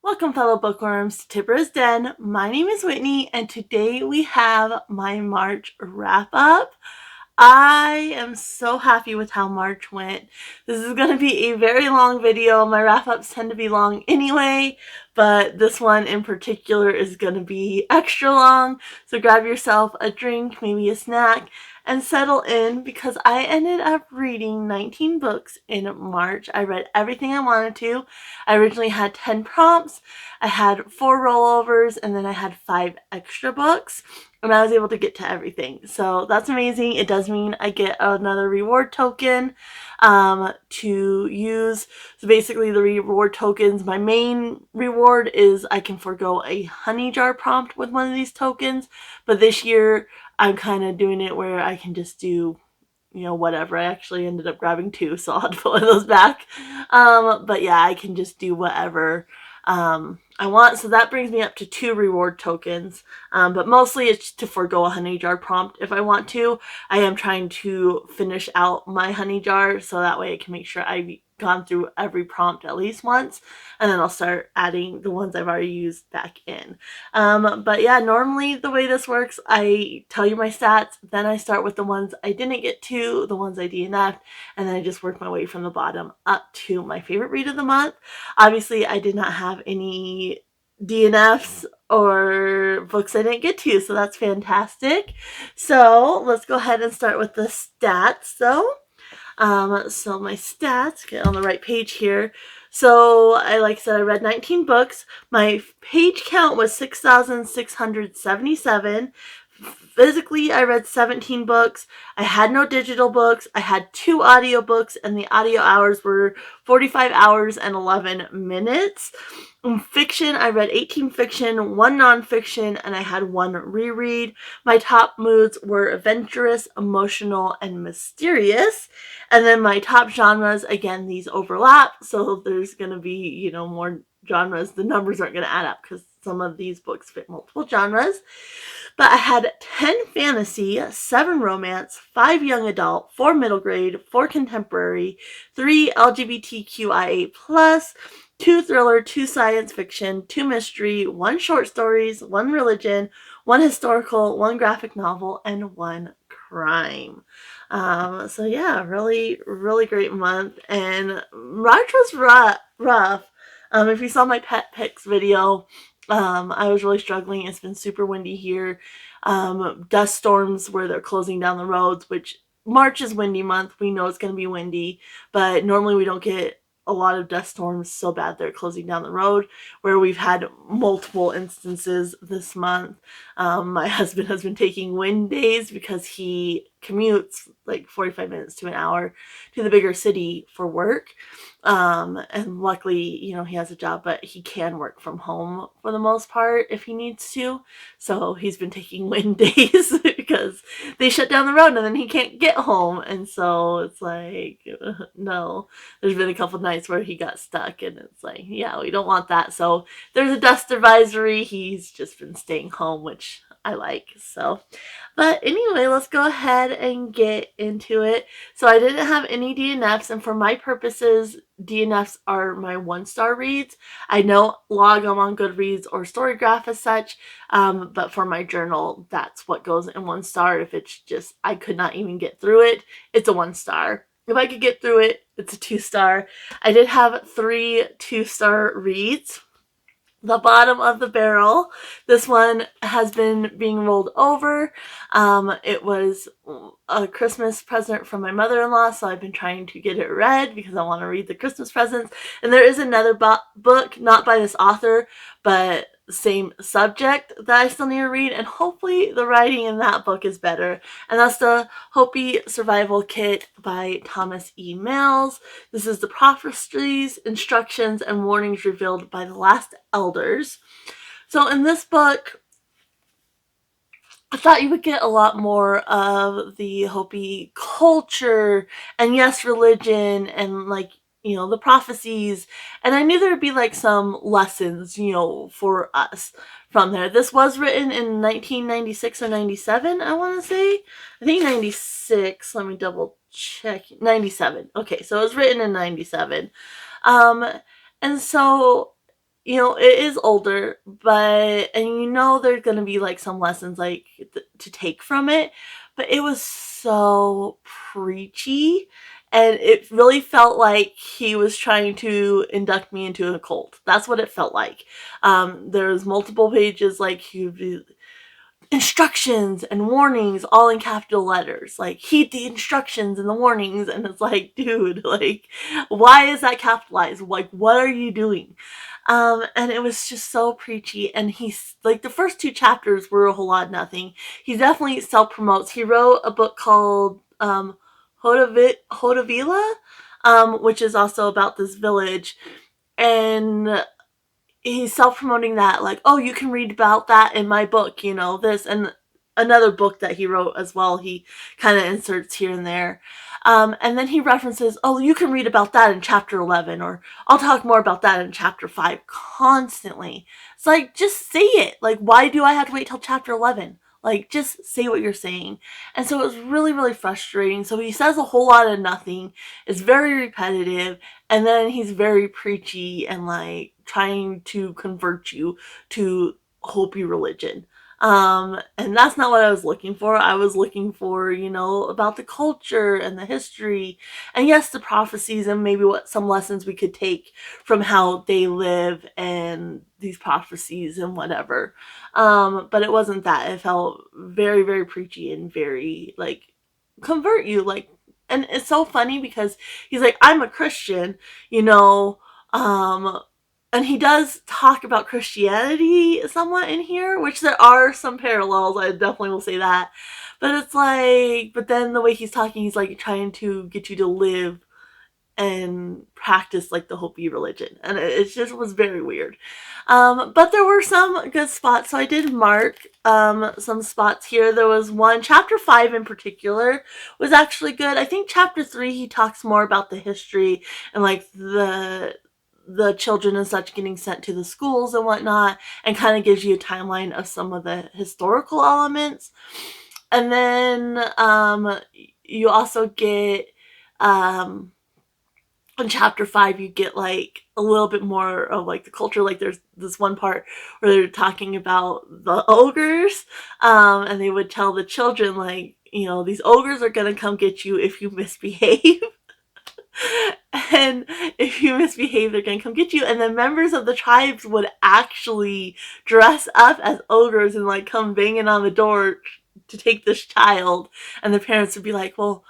Welcome, fellow bookworms, to TBR's Den. My name is Whitney, and today we have my March wrap-up. I am so happy with how March went. This is going to be a very long video. My wrap-ups tend to be long anyway, but this one in particular is going to be extra long. So grab yourself a drink, maybe a snack, and settle in because I ended up reading 19 books in March. I read everything I wanted to. I originally had 10 prompts, I had 4 rollovers, and then I had 5 extra books, and I was able to get to everything. So that's amazing. It does mean I get another reward token to use. So basically the reward tokens, my main reward is I can forego a honey jar prompt with one of these tokens, but this year I'm kind of doing it where I can just do, whatever. I actually ended up grabbing 2, so I'll have to put one of those back. But yeah, I can just do whatever I want. So that brings me up to 2 reward tokens. But mostly it's to forego a honey jar prompt if I want to. I am trying to finish out my honey jar so that way I can make sure I've gone through every prompt at least once, and then I'll start adding the ones I've already used back in. But yeah, normally the way this works, I tell you my stats, then I start with the ones I didn't get to, the ones I DNF'd, and then I just work my way from the bottom up to my favorite read of the month. Obviously, I did not have any DNFs or books I didn't get to, so that's fantastic. So let's go ahead and start with the stats though. So my stats, get on the right page here. So like I said, I read 19 books. My page count was 6,677. Physically, I read 17 books. I had no digital books. I had 2 audiobooks, and the audio hours were 45 hours and 11 minutes. In fiction, I read 18 fiction, 1 nonfiction, and I had 1 reread. My top moods were adventurous, emotional, and mysterious. And then my top genres, again, these overlap, so there's going to be, more genres. The numbers aren't going to add up because some of these books fit multiple genres. But I had 10 fantasy, 7 romance, 5 young adult, 4 middle grade, 4 contemporary, 3 LGBTQIA+, 2 thriller, 2 science fiction, 2 mystery, 1 short stories, 1 religion, 1 historical, 1 graphic novel, and 1 crime. So yeah, really, really great month. And March was rough. If you saw my pet picks video, I was really struggling. It's been super windy here. Dust storms where they're closing down the roads, which March is windy month. We know it's going to be windy, but normally we don't get a lot of dust storms so bad they're closing down the road, where we've had multiple instances this month. My husband has been taking wind days because he commutes like 45 minutes to an hour to the bigger city for work. And luckily, he has a job, but he can work from home for the most part if he needs to. So he's been taking wind days because they shut down the road and then he can't get home. And so it's like, no, there's been a couple nights where he got stuck and it's like, yeah, we don't want that. So there's a dust advisory. He's just been staying home, which I like. So, but anyway, let's go ahead and get into it. So I didn't have any DNFs, and for my purposes, DNFs are my 1-star reads. I don't log them on Goodreads or Storygraph as such, but for my journal, that's what goes in 1 star. If it's just I could not even get through it, it's a 1 star. If I could get through it, it's a 2-star. I did have 3 2-star reads. The bottom of the barrel, this one has been being rolled over. It was a Christmas present from my mother-in-law, so I've been trying to get it read because I want to read the Christmas presents. And there is another book, not by this author, but same subject, that I still need to read, and hopefully the writing in that book is better. And that's the Hopi Survival Kit by Thomas E. Mills. This is the prophecies, instructions, and warnings revealed by the last elders. So in this book, I thought you would get a lot more of the Hopi culture and, yes, religion and, the prophecies. And I knew there would be, some lessons, for us from there. This was written in 1996 or 97, I want to say. I think 96. Let me double check. 97. Okay, so it was written in 97. And so it is older, but, and there's gonna be, like, some lessons, like, to take from it, but it was so preachy, and it really felt like he was trying to induct me into a cult. That's what it felt like. There's multiple pages, like, he'd be instructions and warnings all in capital letters, like, heed the instructions and the warnings, and it's like, dude, like, why is that capitalized? Like, what are you doing? And it was just so preachy, and he's like, the first 2 chapters were a whole lot of nothing. He definitely self-promotes. He wrote a book called Hodavila, which is also about this village, and he's self-promoting that, like, oh, you can read about that in my book, this, and another book that he wrote as well, he kind of inserts here and there. And then he references, oh, you can read about that in chapter 11, or I'll talk more about that in chapter 5, constantly. It's like, just say it. Like, why do I have to wait till chapter 11? Like, just say what you're saying. And so it was really, really frustrating. So he says a whole lot of nothing. It's very repetitive. And then he's very preachy and, like, trying to convert you to Hopi religion. And that's not what I was looking for. I was looking for, about the culture and the history, and yes, the prophecies, and maybe what some lessons we could take from how they live and these prophecies and whatever. But it wasn't that. It felt very, very preachy and very, like, convert you, like, and it's so funny because he's like, I'm a Christian, um, and he does talk about Christianity somewhat in here, which there are some parallels, I definitely will say that. But it's like, but then the way he's talking, he's like trying to get you to live and practice, like, the Hopi religion. And it just was very weird. But there were some good spots. So I did mark some spots here. There was one, chapter 5 in particular was actually good. I think chapter 3, he talks more about the history and, like, the children and such getting sent to the schools and whatnot, and kind of gives you a timeline of some of the historical elements. And then you also get in chapter 5, you get, like, a little bit more of, like, the culture. Like, there's this one part where they're talking about the ogres, and they would tell the children, like, these ogres are gonna come get you if you misbehave. And if you misbehave, they're gonna come get you. And then members of the tribes would actually dress up as ogres and, like, come banging on the door to take this child. And the parents would be like, well,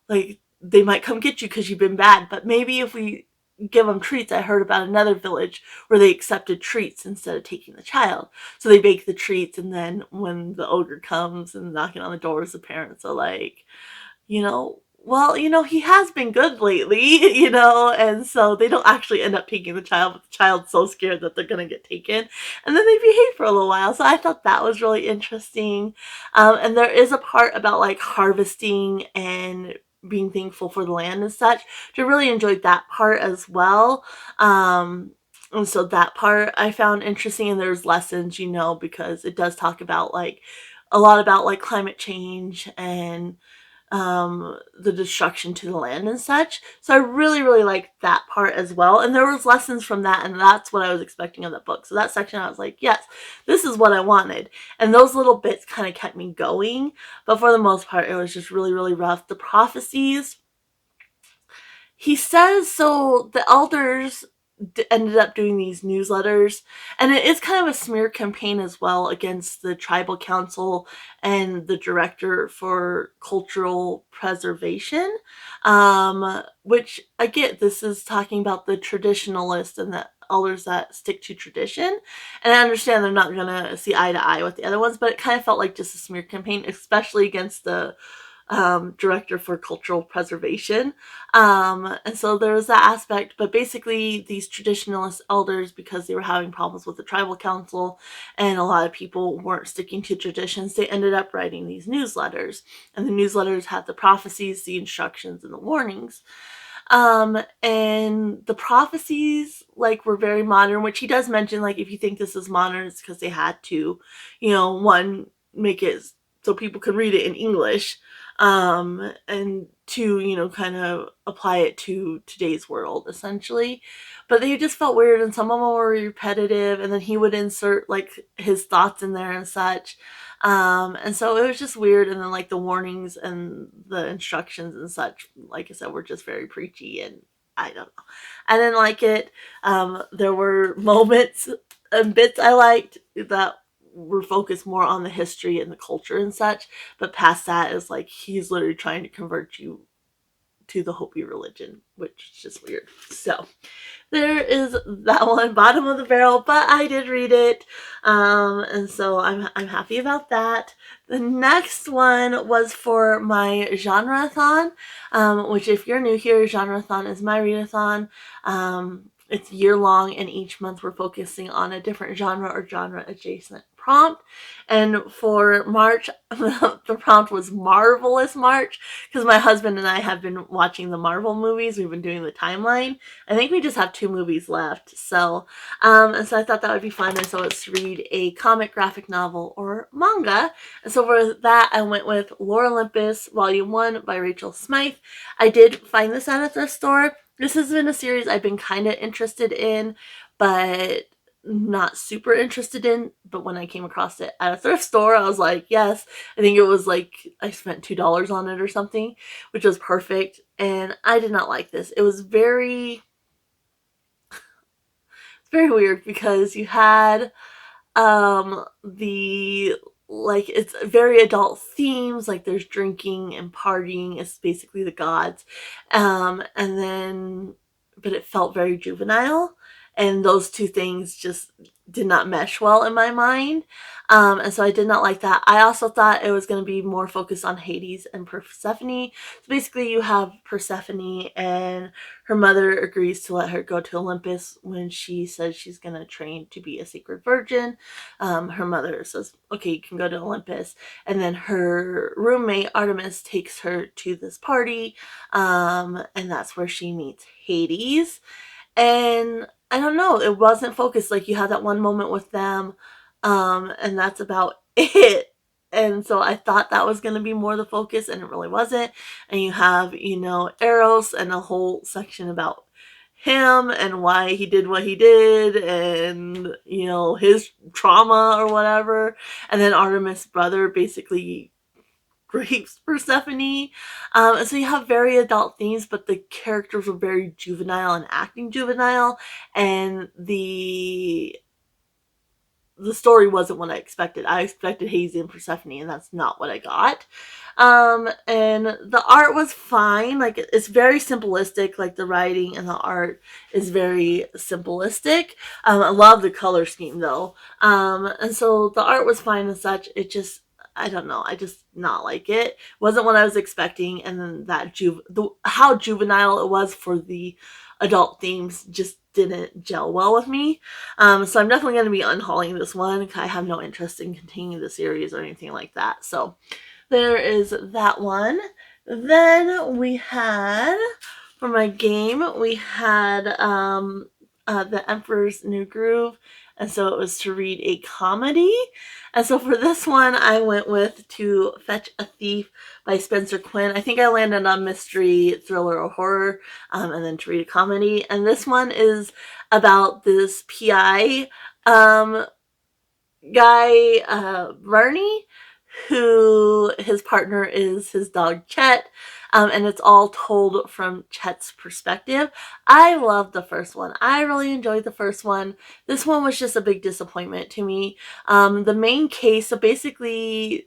like, they might come get you because you've been bad, but maybe if we give them treats. I heard about another village where they accepted treats instead of taking the child. So they bake the treats, and then when the ogre comes and knocking on the doors, the parents are like, well, he has been good lately, and so they don't actually end up taking the child, but the child's so scared that they're going to get taken, and then they behave for a little while. So I thought that was really interesting. And there is a part about, like, harvesting and being thankful for the land and such. I really enjoyed that part as well. And so that part I found interesting, and there's lessons, because it does talk about, like, a lot about, like, climate change and the destruction to the land and such. So I really, really liked that part as well. And there was lessons from that, and that's what I was expecting of the book. So that section, I was like, yes, this is what I wanted. And those little bits kind of kept me going. But for the most part, it was just really, really rough. The prophecies, he says, so the elders ended up doing these newsletters, and it is kind of a smear campaign as well against the tribal council and the director for cultural preservation, which I get. This is talking about the traditionalists and the elders that stick to tradition, and I understand they're not gonna see eye to eye with the other ones, but it kind of felt like just a smear campaign, especially against the director for cultural preservation. And so there was that aspect, but basically these traditionalist elders, because they were having problems with the tribal council and a lot of people weren't sticking to traditions, they ended up writing these newsletters, and the newsletters had the prophecies, the instructions, and the warnings. And the prophecies, like, were very modern, which he does mention, like, if you think this is modern, it's because they had to, one, make it so people could read it in English. and to, kind of apply it to today's world, essentially. But they just felt weird, and some of them were repetitive, and then he would insert, like, his thoughts in there and such. And so it was just weird, and then, like, the warnings and the instructions and such, like I said, were just very preachy, and I don't know. I didn't like it. There were moments and bits I liked that were focused more on the history and the culture and such, but past that is like he's literally trying to convert you to the Hopi religion, which is just weird. So there is that one, bottom of the barrel, but I did read it, and so I'm happy about that. The next one was for my genre-a-thon, which, if you're new here, genre-a-thon is my readathon. It's year long, and each month we're focusing on a different genre or genre adjacent prompt. And for March, the prompt was Marvelous March, because my husband and I have been watching the Marvel movies. We've been doing the timeline. I think we just have 2 movies left. So, and so I thought that would be fun. And so it's to read a comic, graphic novel, or manga. And so for that, I went with Lore Olympus, Volume 1 by Rachel Smythe. I did find this at a thrift store. This has been a series I've been kind of interested in, but not super interested in. But when I came across it at a thrift store, I was like, yes. I think it was like I spent $2 on it or something, which was perfect. And I did not like this. It was very weird, because you had the, like, it's very adult themes, like there's drinking and partying. It's basically the gods, and then, but it felt very juvenile, and those two things just did not mesh well in my mind. And so I did not like that. I also thought it was going to be more focused on Hades and Persephone. So basically you have Persephone, and her mother agrees to let her go to Olympus when she says she's going to train to be a sacred virgin. Her mother says, okay, you can go to Olympus. And then her roommate, Artemis, takes her to this party. And that's where she meets Hades. And I don't know, it wasn't focused. Like, you had that one moment with them, and that's about it. And so I thought that was going to be more the focus, and it really wasn't. And you have, Eros, and a whole section about him and why he did what he did, and, his trauma or whatever. And then Artemis' brother basically rapes Persephone. And so you have very adult themes, but the characters were very juvenile and acting juvenile, and the story wasn't what I expected. I expected Hazy and Persephone, and that's not what I got. And the art was fine. Like, it's very simplistic. Like, the writing and the art is very simplistic. I love the color scheme, though. And so the art was fine and such. It just, I don't know. I just not like it. Wasn't what I was expecting. And then that how juvenile it was for the adult themes just didn't gel well with me. So I'm definitely going to be unhauling this one. I have no interest in continuing the series or anything like that. So there is that one. Then we had, for my game, we had The Emperor's New Groove. And so it was to read a comedy. And so for this one, I went with To Fetch a Thief by Spencer Quinn. I think I landed on mystery, thriller, or horror, and then to read a comedy. And this one is about this PI guy, Bernie, who his partner is his dog Chet, and it's all told from Chet's perspective. I loved the first one. I really enjoyed the first one. This one was just a big disappointment to me. The main case, so basically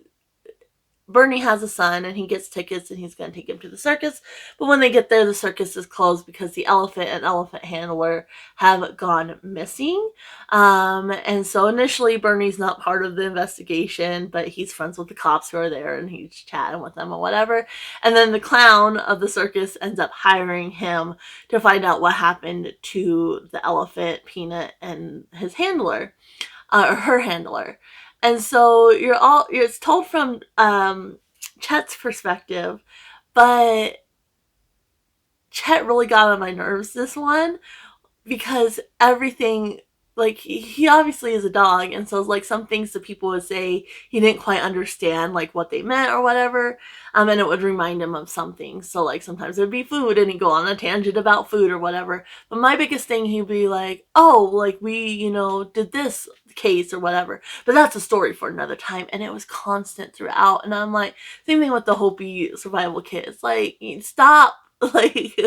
Bernie has a son, and he gets tickets, and he's going to take him to the circus. But when they get there, the circus is closed because the elephant and elephant handler have gone missing. And so initially, Bernie's not part of the investigation, but he's friends with the cops who are there, and he's chatting with them or whatever. And then the clown of the circus ends up hiring him to find out what happened to the elephant, Peanut, and his handler, or her handler. And so it's told from Chet's perspective, but Chet really got on my nerves this one, because everything, like he obviously is a dog, and so like some things that people would say he didn't quite understand like what they meant or whatever, and it would remind him of something. So like sometimes it would be food and he'd go on a tangent about food or whatever. But my biggest thing, he'd be like, oh, like we, did this case or whatever. But that's a story for another time. And it was constant throughout. And I'm like, same thing with the Hopi survival kit. It's like, stop. Like,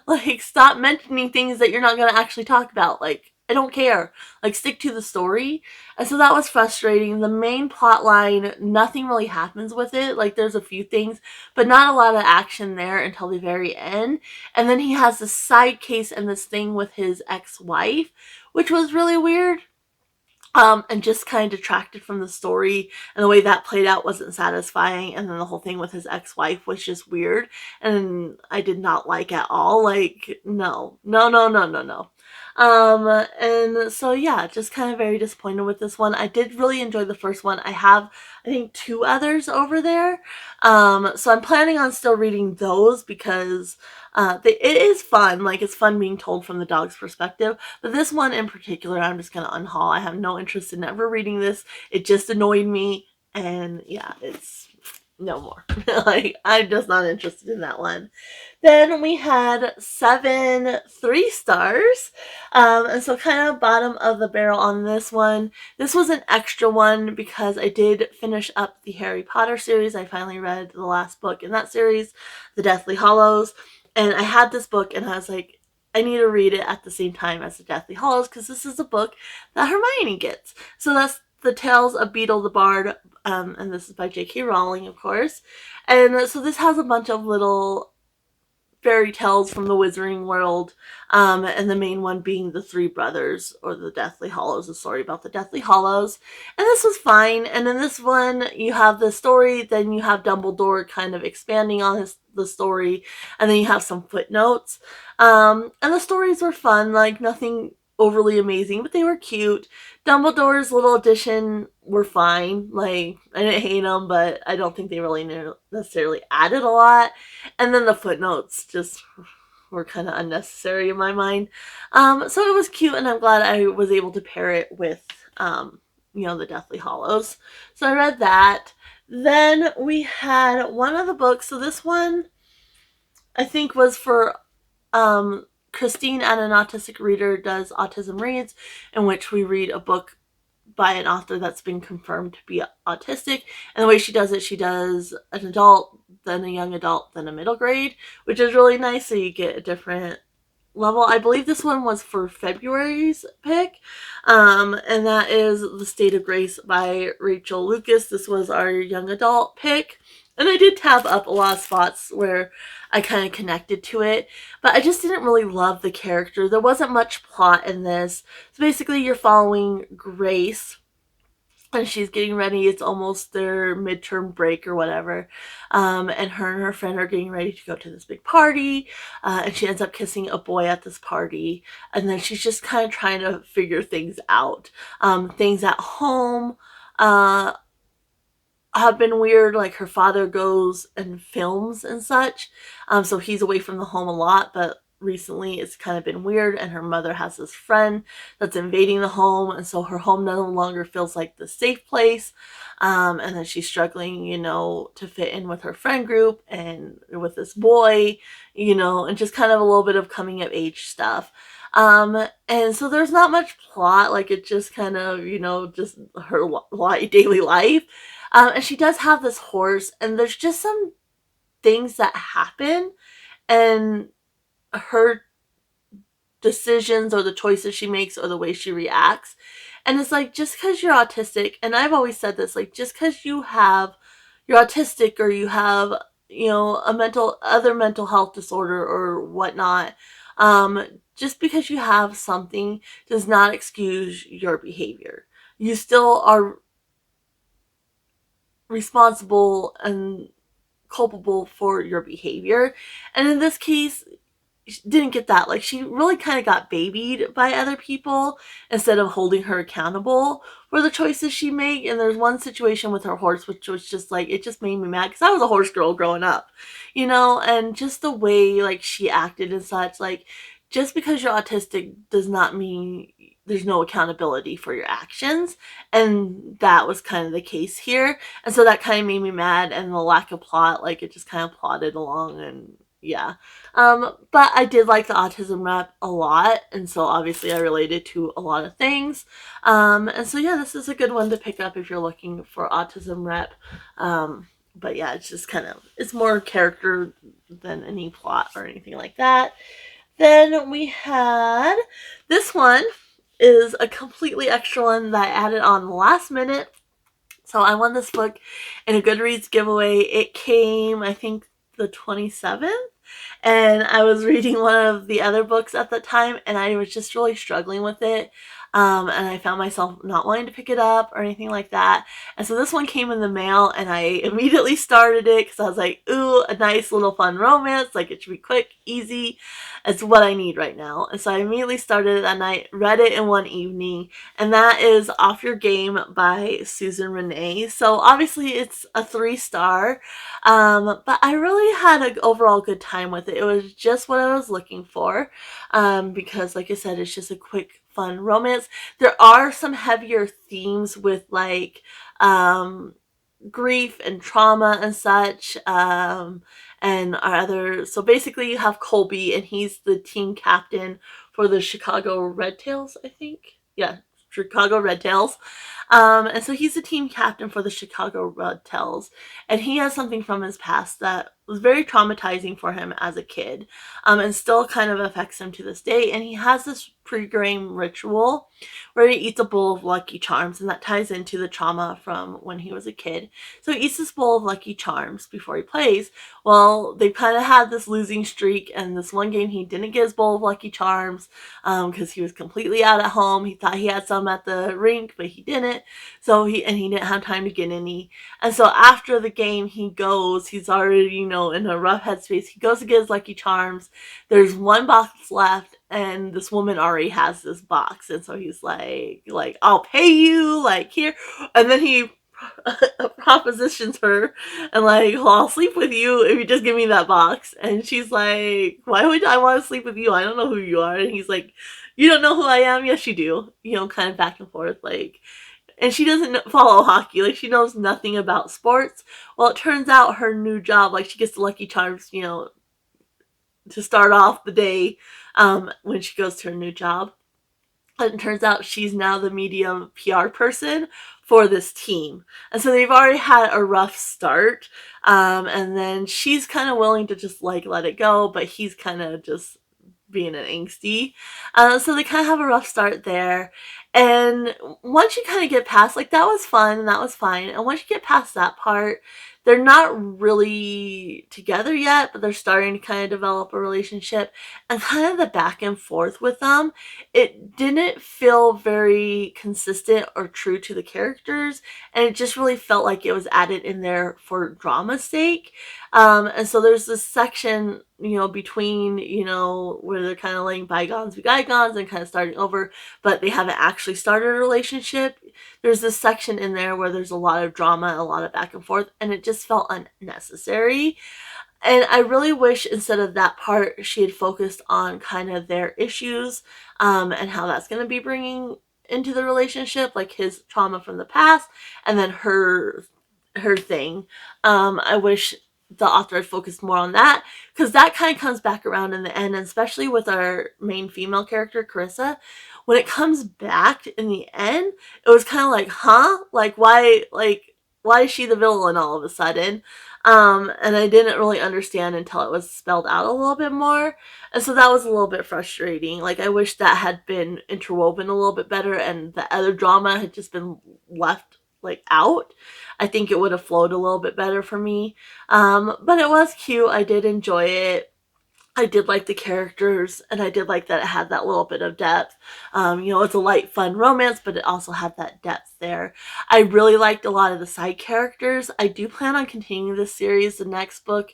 like stop mentioning things that you're not going to actually talk about. Like, I don't care. Like, stick to the story. And so that was frustrating. The main plot line, nothing really happens with it. Like, there's a few things, but not a lot of action there until the very end. And then he has this side case and this thing with his ex-wife, which was really weird. And just kind of detracted from the story, and the way that played out wasn't satisfying, and then the whole thing with his ex-wife was just weird, and I did not like at all. Like, no. And so yeah, just kind of very disappointed with this one. I did really enjoy the first one. I have, I think, 2 others over there. So I'm planning on still reading those because it is fun. Like, it's fun being told from the dog's perspective. But this one in particular, I'm just going to unhaul. I have no interest in ever reading this. It just annoyed me. And yeah, it's no more. Like, I'm just not interested in that one. Then we had 7 3-stars. And so kind of bottom of the barrel on this one. This was an extra one because I did finish up the Harry Potter series. I finally read the last book in that series, The Deathly Hallows. And I had this book and I was like, I need to read it at the same time as The Deathly Hallows because this is a book that Hermione gets. So that's The Tales of Beedle the Bard, and this is by J.K. Rowling, of course. And so this has a bunch of little fairy tales from the Wizarding World, and the main one being the 3 brothers, or the Deathly Hallows, a story about the Deathly Hallows. And this was fine. And in this one, you have the story, then you have Dumbledore kind of expanding on the story, and then you have some footnotes. And the stories were fun, like nothing overly amazing, but they were cute. Dumbledore's little addition were fine. Like, I didn't hate them, but I don't think they really necessarily added a lot. And then the footnotes just were kind of unnecessary in my mind. So it was cute, and I'm glad I was able to pair it with, the Deathly Hallows. So I read that. Then we had one of the books. So this one, I think, was for Christine at An Autistic Reader Does Autism Reads, in which we read a book by an author that's been confirmed to be autistic. And the way she does it, she does an adult, then a young adult, then a middle grade, which is really nice. So you get a different level. I believe this one was for February's pick. And that is The State of Grace by Rachel Lucas. This was our young adult pick. And I did tab up a lot of spots where I kind of connected to it, but I just didn't really love the character. There wasn't much plot in this. So basically you're following Grace, and she's getting ready. It's almost their midterm break or whatever. And her friend are getting ready to go to this big party. And she ends up kissing a boy at this party. And then she's just kind of trying to figure things out. Things at home, have been weird. Like, her father goes and films and such, so he's away from the home a lot, but recently it's kind of been weird, and her mother has this friend that's invading the home, and so her home no longer feels like the safe place, and then she's struggling, to fit in with her friend group and with this boy, and just kind of a little bit of coming of age stuff. And so there's not much plot. Like, it just kind of, just her daily life. And she does have this horse, and there's just some things that happen, and her decisions or the choices she makes or the way she reacts. And it's like, just because you're autistic, and I've always said this, like, just because you're autistic, or you have, a other mental health disorder or whatnot, just because you have something does not excuse your behavior. You still are responsible and culpable for your behavior. And in this case, she didn't get that. Like, she really kind of got babied by other people instead of holding her accountable for the choices she made. And there's one situation with her horse, which was just like, it just made me mad, because I was a horse girl growing up, and just the way, like, she acted and such. Like, just because you're autistic does not mean there's no accountability for your actions, and that was kind of the case here. And so that kind of made me mad, and the lack of plot, like it just kind of plodded along, and yeah. But I did like the autism rep a lot, and so obviously I related to a lot of things. And so yeah, this is a good one to pick up if you're looking for autism rep. But yeah, it's just kind of, it's more character than any plot or anything like that. Then we had, this one is a completely extra one that I added on the last minute. So I won this book in a Goodreads giveaway. It came, I think, the 27th. And I was reading one of the other books at the time, and I was just really struggling with it. And I found myself not wanting to pick it up or anything like that. And so this one came in the mail, and I immediately started it because I was like, ooh, a nice little fun romance. Like, it should be quick, easy. It's what I need right now. And so I immediately started it that night, read it in one evening, and that is Off Your Game by Susan Renee. So obviously it's a 3-star, but I really had an overall good time with it. It was just what I was looking for, because like I said, it's just a quick, fun romance. There are some heavier themes with like grief and trauma and such, and our other, so basically you have Colby, and he's the team captain for the Chicago Red Tails, I think. Yeah, Chicago Red Tails. And so he's the team captain for the Chicago Red Tails, and he has something from his past that was very traumatizing for him as a kid, and still kind of affects him to this day. And he has this pre-game ritual where he eats a bowl of Lucky Charms, and that ties into the trauma from when he was a kid. So he eats this bowl of Lucky Charms before he plays. Well, they kind of had this losing streak, and this one game he didn't get his bowl of Lucky Charms because he was completely out at home. He thought he had some at the rink, but he didn't. So he didn't have time to get any. And so after the game, he's already, in a rough headspace. He goes to get his Lucky Charms. There's one box left, and this woman already has this box. And so he's like, I'll pay you, like, here. And then he propositions her and like, well, I'll sleep with you if you just give me that box. And she's like, why would I want to sleep with you? I don't know who you are. And he's like, you don't know who I am? Yes, you do. Kind of back and forth, like. And she doesn't follow hockey. Like, she knows nothing about sports. Well, it turns out her new job, like, she gets the Lucky Charms, to start off the day when she goes to her new job. And it turns out she's now the media PR person for this team. And so they've already had a rough start. And then she's kind of willing to just, like, let it go. But he's kind of just being an angsty. So they kind of have a rough start there. And once you kind of get past, like, that was fun and that was fine. And once you get past that part, they're not really together yet, but they're starting to kind of develop a relationship. And kind of the back and forth with them, it didn't feel very consistent or true to the characters. And it just really felt like it was added in there for drama's sake. And so there's this section, between, where they're kind of letting bygones be bygones and kind of starting over, but they haven't actually started a relationship. There's this section in there where there's a lot of drama, a lot of back and forth, and it just felt unnecessary. And I really wish instead of that part, she had focused on kind of their issues, and how that's going to be bringing into the relationship, like his trauma from the past, and then her thing. I wish the author had focused more on that, because that kind of comes back around in the end, and especially with our main female character, Carissa. When it comes back in the end, it was kind of like, huh? Like, why is she the villain all of a sudden? And I didn't really understand until it was spelled out a little bit more. And so that was a little bit frustrating. Like, I wish that had been interwoven a little bit better and the other drama had just been left, like, out. I think it would have flowed a little bit better for me. But it was cute. I did enjoy it. I did like the characters, and I did like that it had that little bit of depth. It's a light, fun romance, but it also had that depth there. I really liked a lot of the side characters. I do plan on continuing this series. The next book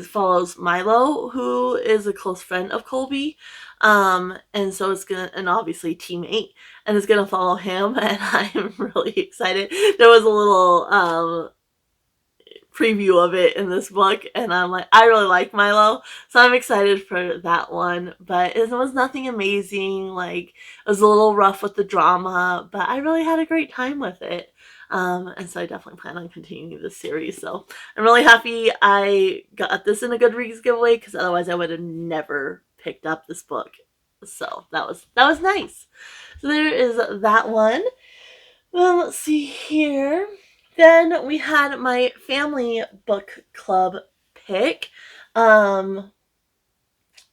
follows Milo, who is a close friend of Colby. And so it's and obviously teammate, and it's gonna follow him, and I'm really excited. There was a little preview of it in this book, and I'm like, I really like Milo, so I'm excited for that one. But it was nothing amazing. Like, it was a little rough with the drama, but I really had a great time with it. And so I definitely plan on continuing this series. So I'm really happy I got this in a Goodreads giveaway, because otherwise I would have never picked up this book. So that was nice. So there is that one. Well, let's see here. Then we had my family book club pick. And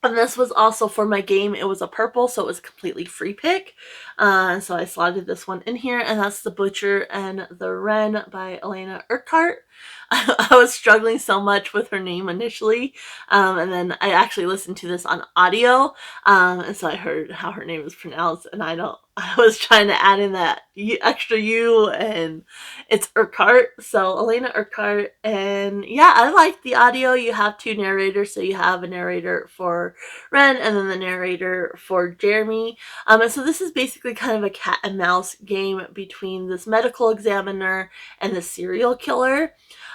this was also for my game. It was a purple, so it was a completely free pick. So I slotted this one in here, and that's The Butcher and the Wren by Alaina Urquhart. I was struggling so much with her name initially, and then I actually listened to this on audio, and so I heard how her name is pronounced, and I was trying to add in that extra U, and it's Urquhart, so Alaina Urquhart. And yeah, I like the audio. You have two narrators, so you have a narrator for Wren and then the narrator for Jeremy. And so this is basically kind of a cat and mouse game between this medical examiner and the serial killer.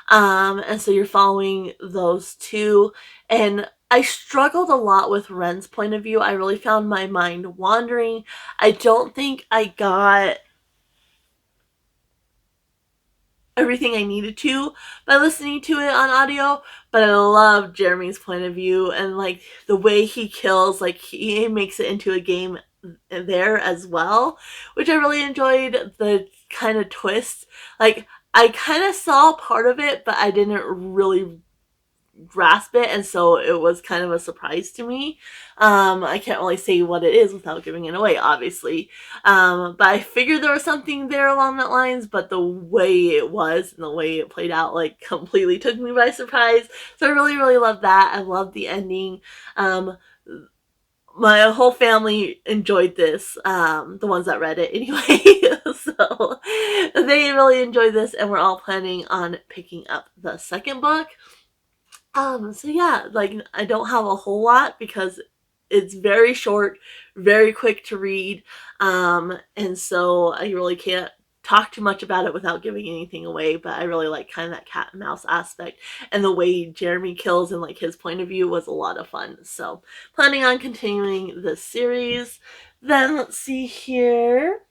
And so you're following those two, and I struggled a lot with Wren's point of view. I really found my mind wandering. I don't think I got everything I needed to by listening to it on audio, but I love Jeremy's point of view, and like the way he kills, like he makes it into a game there as well, which I really enjoyed. The kind of twist, like I kind of saw part of it, but I didn't really grasp it, and so it was kind of a surprise to me. I can't really say what it is without giving it away, obviously, but I figured there was something there along that lines, but the way it was and the way it played out, like, completely took me by surprise. So I really loved that. I loved the ending. My whole family enjoyed this, the ones that read it anyway. So they really enjoyed this, and we're all planning on picking up the second book. So yeah, like, I don't have a whole lot because it's very short, very quick to read, and so I really can't talk too much about it without giving anything away, but I really like kind of that cat and mouse aspect, and the way Jeremy kills and like his point of view was a lot of fun. So planning on continuing this series. Then let's see here.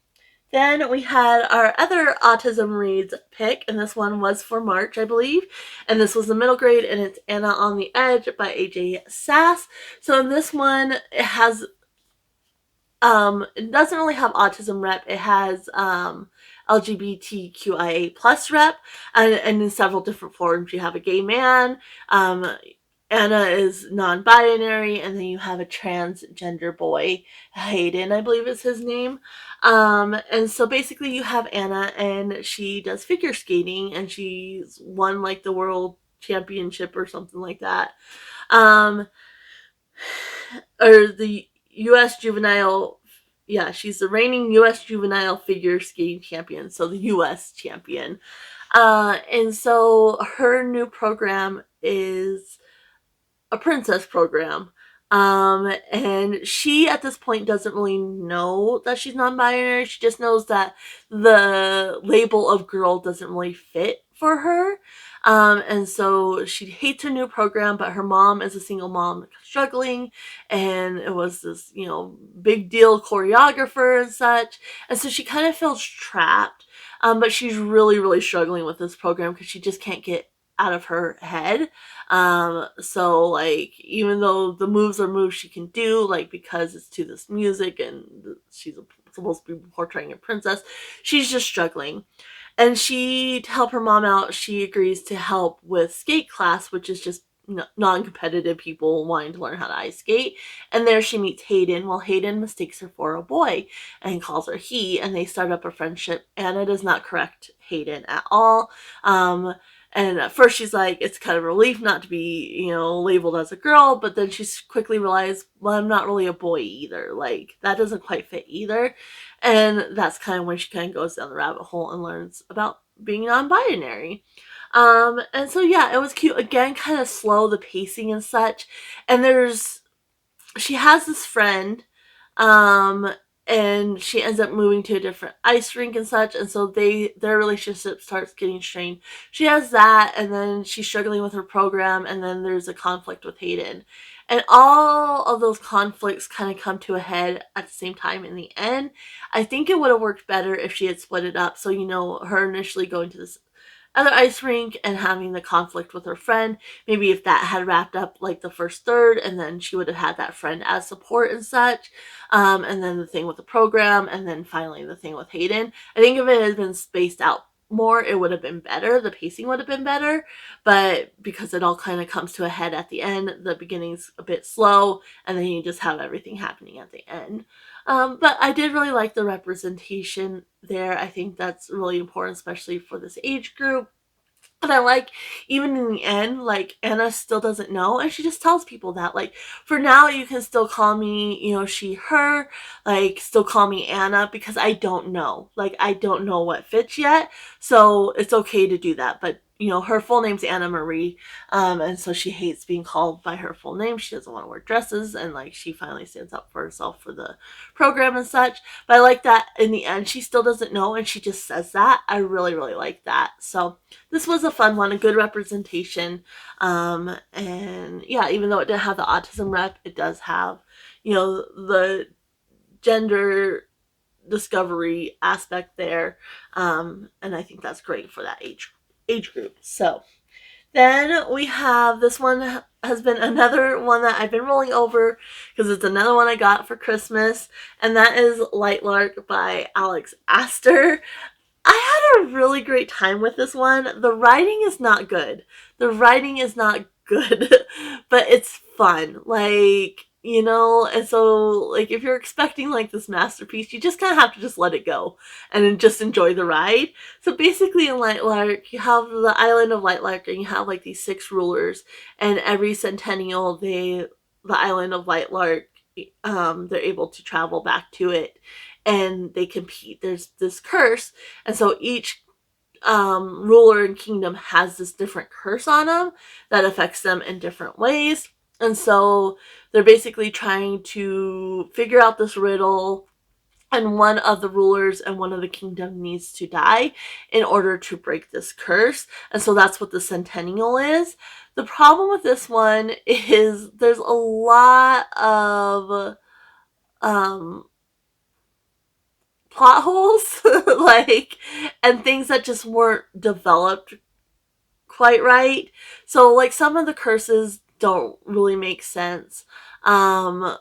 Then we had our other autism reads pick, and this one was for March, I believe. And this was the middle grade, and it's Anna on the Edge by AJ Sass. So in this one, it has, it doesn't really have autism rep. It has LGBTQIA plus rep, and in several different forms. You have a gay man, Anna is non-binary, and then you have a transgender boy, Hayden, I believe is his name. And so basically you have Anna, and she does figure skating, and she's won like the world championship or something like that. Or the U.S. juvenile, yeah, she's the reigning U.S. juvenile figure skating champion, so the U.S. champion. And so her new program is a princess program. And she at this point doesn't really know that she's non-binary. She just knows that the label of girl doesn't really fit for her. And so she hates her new program, but her mom is a single mom struggling, and it was this, big deal choreographer and such. And so she kind of feels trapped. But she's really struggling with this program because she just can't get out of her head. So like, even though the moves are moves she can do, like, because it's to this music and she's supposed to be portraying a princess, she's just struggling. And to help her mom out, she agrees to help with skate class, which is just non-competitive people wanting to learn how to ice skate. And there she meets Hayden. Well, Hayden mistakes her for a boy and calls her he, and they start up a friendship. Anna does not correct Hayden at all. And at first she's like, it's kind of a relief not to be, labeled as a girl, but then she's quickly realized, well, I'm not really a boy either. Like, that doesn't quite fit either. And that's kind of when she kind of goes down the rabbit hole and learns about being non-binary. And so yeah, it was cute. Again, kind of slow, the pacing and such. And she has this friend, and she ends up moving to a different ice rink and such, and so their relationship starts getting strained. She has that, and then she's struggling with her program, and then there's a conflict with Hayden. And all of those conflicts kind of come to a head at the same time in the end. I think it would have worked better if she had split it up. So, her initially going to this other ice rink and having the conflict with her friend. Maybe if that had wrapped up like the first third, and then she would have had that friend as support and such. And then the thing with the program, and then finally the thing with Hayden. I think if it had been spaced out more, it would have been better. The pacing would have been better. But because it all kind of comes to a head at the end, the beginning's a bit slow, and then you just have everything happening at the end. But I did really like the representation there. I think that's really important, especially for this age group. And I like, even in the end, like, Anna still doesn't know, and she just tells people that, like, for now, you can still call me, she, her, like, still call me Anna, because I don't know. Like, I don't know what fits yet, so it's okay to do that, but, her full name's Anna Marie, and so she hates being called by her full name. She doesn't want to wear dresses, and, like, she finally stands up for herself for the program and such, but I like that in the end, she still doesn't know, and she just says that. I really, really like that, so this was a fun one, a good representation, and yeah, even though it didn't have the autism rep, it does have, the gender discovery aspect there, and I think that's great for that age group. So then we have, this one has been another one that I've been rolling over because it's another one I got for Christmas, and that is Light Lark by Alex Astor. I had a really great time with this one. The writing is not good. But it's fun. Like, and so, like, if you're expecting, like, this masterpiece, you just kind of have to just let it go and then just enjoy the ride. So basically in Light Lark, you have the island of Light Lark, and you have, like, these 6 rulers, and every centennial, the island of Light Lark, they're able to travel back to it, and they compete. There's this curse, and so each ruler and kingdom has this different curse on them that affects them in different ways. And so they're basically trying to figure out this riddle, and one of the rulers and one of the kingdom needs to die in order to break this curse. And so that's what the centennial is. The problem with this one is there's a lot of plot holes, like, and things that just weren't developed quite right. So, like, some of the curses don't really make sense. I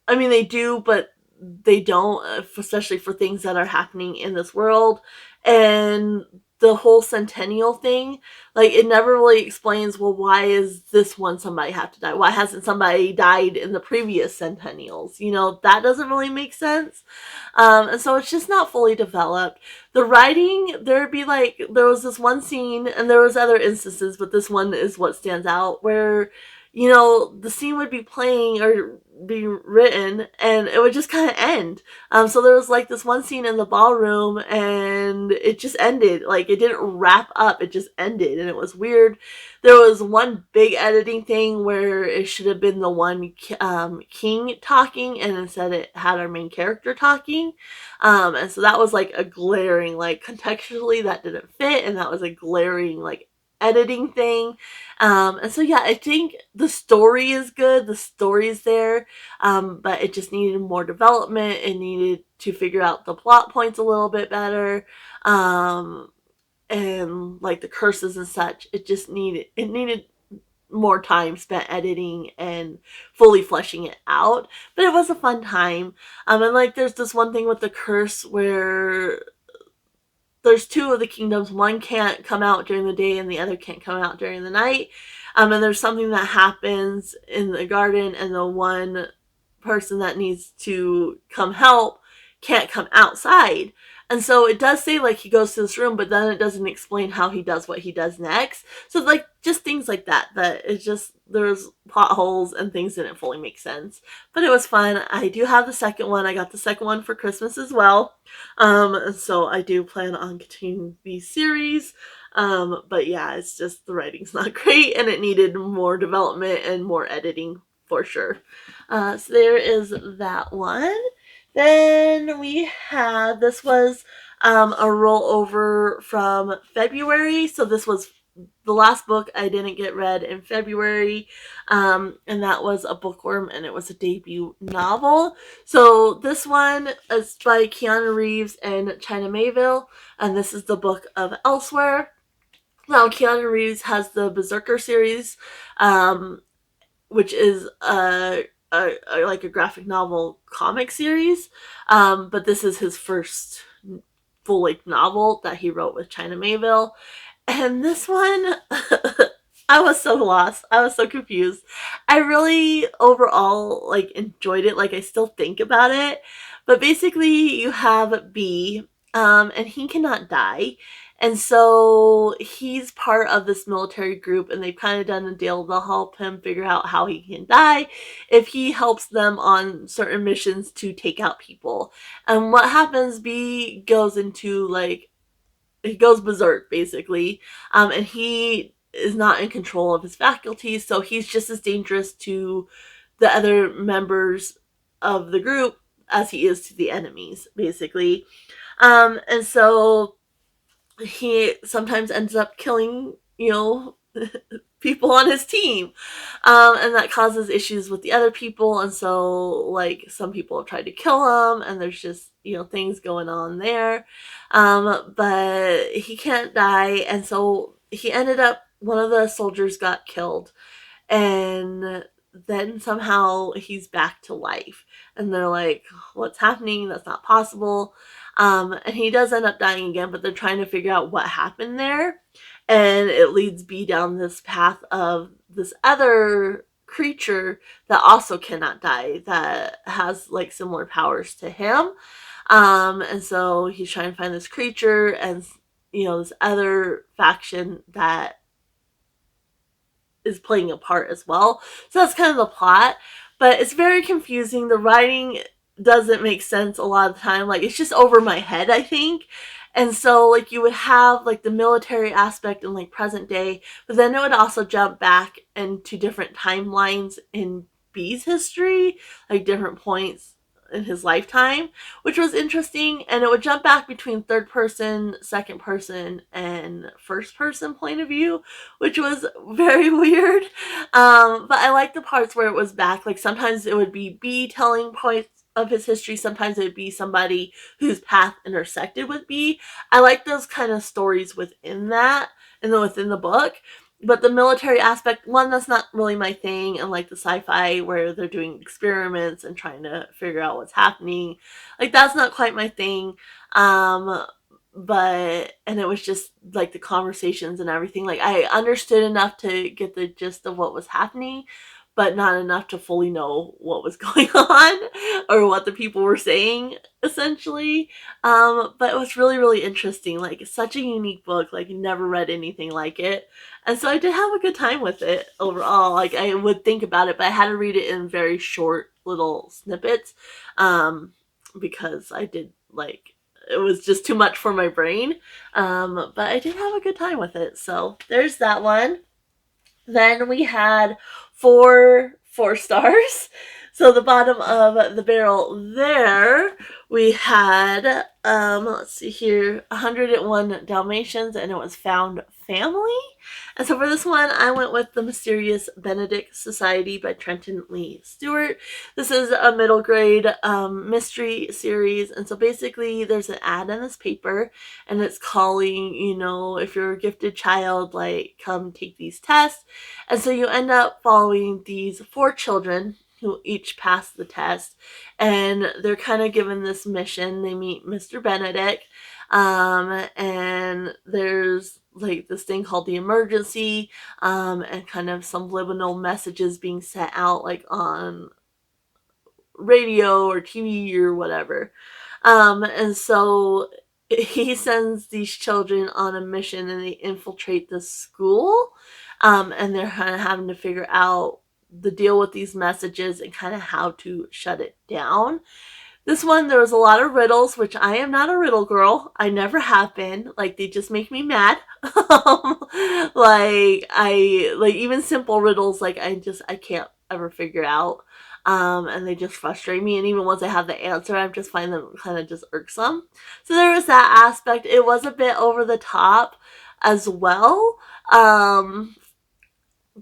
mean, they do, but they don't, especially for things that are happening in this world. And the whole centennial thing, like, it never really explains, well, why is this one somebody have to die? Why hasn't somebody died in the previous centennials? That doesn't really make sense. And so it's just not fully developed. The writing, there was this one scene, and there was other instances, but this one is what stands out, where, the scene would be playing or be written, and it would just kind of end. So there was, like, this one scene in the ballroom, and it just ended. Like, it didn't wrap up, it just ended, and it was weird. There was one big editing thing where it should have been the one king talking, and instead it had our main character talking. And so that was, like, a glaring, like, contextually that didn't fit, and that was a glaring, like, editing thing. And so yeah, I think the story is good, the story's there, but it just needed more development. It needed to figure out the plot points a little bit better, and like the curses and such. It needed more time spent editing and fully fleshing it out, but it was a fun time. And like, there's this one thing with the curse where there's 2 of the kingdoms. One can't come out during the day and the other can't come out during the night. And there's something that happens in the garden, and the one person that needs to come help can't come outside. And so it does say, like, he goes to this room, but then it doesn't explain how he does what he does next. So, like, just things like that it's just, there's plot holes and things didn't fully make sense. But it was fun. I do have the second one. I got the second one for Christmas as well. So I do plan on continuing these series. But yeah, it's just the writing's not great, and it needed more development and more editing for sure. So there is that one. Then we had, this was a rollover from February. So this was the last book I didn't get read in February, and that was a bookworm, and it was a debut novel. So this one is by Keanu Reeves and China Mayville, and this is the book of Elsewhere. Now, Keanu Reeves has the Berserker series, which is like a graphic novel comic series, but this is his first full-length novel that he wrote with China Mayville. And this one, I was so lost. I was so confused. I really overall like enjoyed it. Like, I still think about it. But basically you have B, and he cannot die. And so he's part of this military group, and they've kind of done a deal. They'll help him figure out how he can die if he helps them on certain missions to take out people. And what happens, B goes into like, he goes berserk basically, and he is not in control of his faculties, so he's just as dangerous to the other members of the group as he is to the enemies, basically. And so he sometimes ends up killing, people on his team, and that causes issues with the other people. And so, like, some people have tried to kill him, and there's just things going on there. But he can't die, and so he ended up, one of the soldiers got killed, and then somehow he's back to life, and they're like, what's happening? That's not possible. And he does end up dying again, but they're trying to figure out what happened there. And it leads B down this path of this other creature that also cannot die, that has like similar powers to him. And so he's trying to find this creature, and this other faction that is playing a part as well. So that's kind of the plot, but it's very confusing. The writing doesn't make sense a lot of the time. Like, it's just over my head, I think. And so, like, you would have like the military aspect in like present day, but then it would also jump back into different timelines in B's history, like different points in his lifetime, which was interesting. And it would jump back between third person, second person, and first person point of view, which was very weird. But I like the parts where it was back. Like, sometimes it would be B telling points of his history, sometimes it would be somebody whose path intersected with B. I like those kind of stories within that, and then within the book. But the military aspect, one, that's not really my thing. And like the sci-fi where they're doing experiments and trying to figure out what's happening, like, that's not quite my thing. But, and it was just like the conversations and everything, like, I understood enough to get the gist of what was happening, but not enough to fully know what was going on or what the people were saying, essentially. But it was really, really interesting. Like, it's such a unique book. Like, never read anything like it. And so I did have a good time with it overall. Like, I would think about it, but I had to read it in very short little snippets, because I did, like, it was just too much for my brain. But I did have a good time with it. So there's that one. Then we had 4 stars. So the bottom of the barrel there, we had, let's see here, 101 Dalmatians, and it was Found Family. And so for this one, I went with The Mysterious Benedict Society by Trenton Lee Stewart. This is a middle grade mystery series. And so basically there's an ad in this paper, and it's calling, if you're a gifted child, like, come take these tests. And so you end up following these 4 children who each pass the test, and they're kind of given this mission. They meet Mr. Benedict, and there's like this thing called the emergency, and kind of some subliminal messages being sent out, like on radio or TV or whatever. And so he sends these children on a mission, and they infiltrate the school, and they're kind of having to figure out the deal with these messages and kind of how to shut it down. This one, there was a lot of riddles, which I am not a riddle girl. I never have been. Like, they just make me mad. Like, even simple riddles, like, I can't ever figure out. and they just frustrate me. And even once I have the answer, I just find them kind of just irksome. So there was that aspect. It was a bit over the top as well.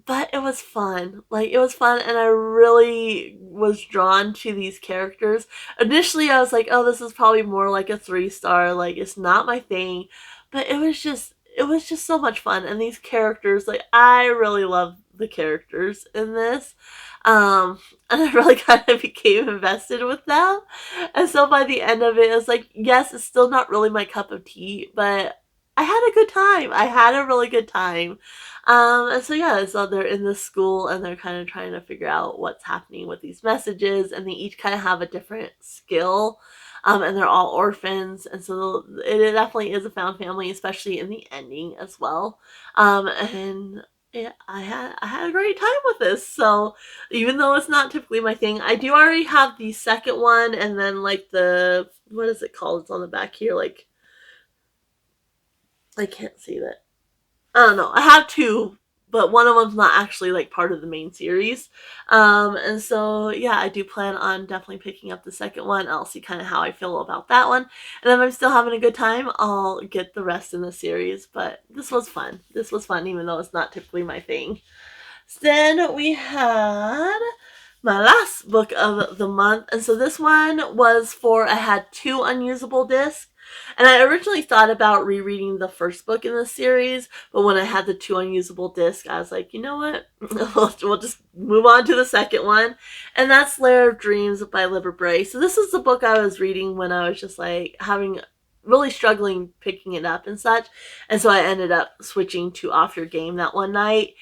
But it was fun. Like, it was fun, and I really was drawn to these characters. Initially, I was like, oh, this is probably more like a 3-star. Like, it's not my thing. But it was just so much fun. And these characters, like, I really love the characters in this. And I really kind of became invested with them. And so by the end of it, it was like, yes, it's still not really my cup of tea, but I had a good time. I had a really good time. And so yeah, so they're in this school and they're kind of trying to figure out what's happening with these messages, and they each kind of have a different skill. And they're all orphans, and so it definitely is a found family, especially in the ending as well. And yeah, I had a great time with this. So even though it's not typically my thing, I do already have the second one, and then like the, what is it called? It's on the back here. Like, I can't see that. I don't know. I have two, but one of them's not actually like part of the main series. And so yeah, I do plan on definitely picking up the second one. I'll see kind of how I feel about that one. And if I'm still having a good time, I'll get the rest in the series. But this was fun. This was fun, even though it's not typically my thing. So then we had my last book of the month. And so this one was for, I had 2 unusable discs. And I originally thought about rereading the first book in the series, but when I had the 2 unusable discs, I was like, you know what? We'll just move on to the second one. And that's Lair of Dreams by Libba Bray. So this is the book I was reading when I was just like really struggling picking it up and such. And so I ended up switching to Off Your Game that one night.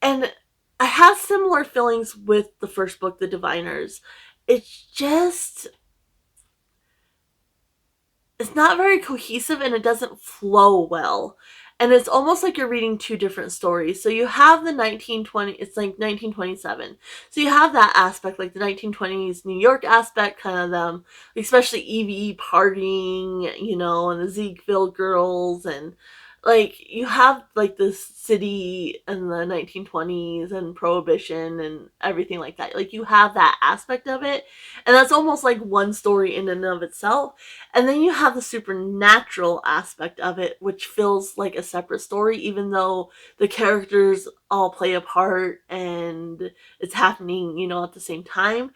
And I had similar feelings with the first book, The Diviners. It's just, it's not very cohesive and it doesn't flow well. And it's almost like you're reading 2 different stories. So you have the 1920, it's like 1927. So you have that aspect, like the 1920s New York aspect, kind of them, especially Evie partying, you know, and the Ziegfeld girls, and like you have like the city in the 1920s and prohibition and everything like that. Like you have that aspect of it, and that's almost like one story in and of itself. And then you have the supernatural aspect of it, which feels like a separate story, even though the characters all play a part and it's happening, you know, at the same time.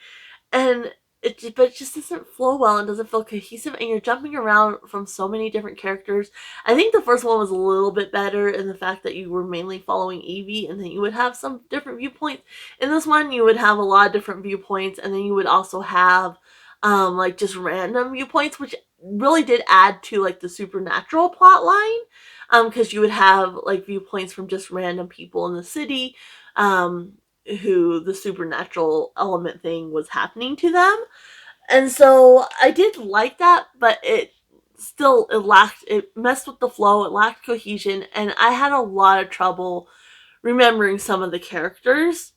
And but it just doesn't flow well and doesn't feel cohesive, and you're jumping around from so many different characters. I think the first one was a little bit better in the fact that you were mainly following Evie, and then you would have some different viewpoints. In this one, you would have a lot of different viewpoints, and then you would also have like just random viewpoints, which really did add to like the supernatural plot line, because you would have like viewpoints from just random people in the city, who the supernatural element thing was happening to them. And so I did like that, but it messed with the flow, it lacked cohesion, and I had a lot of trouble remembering some of the characters.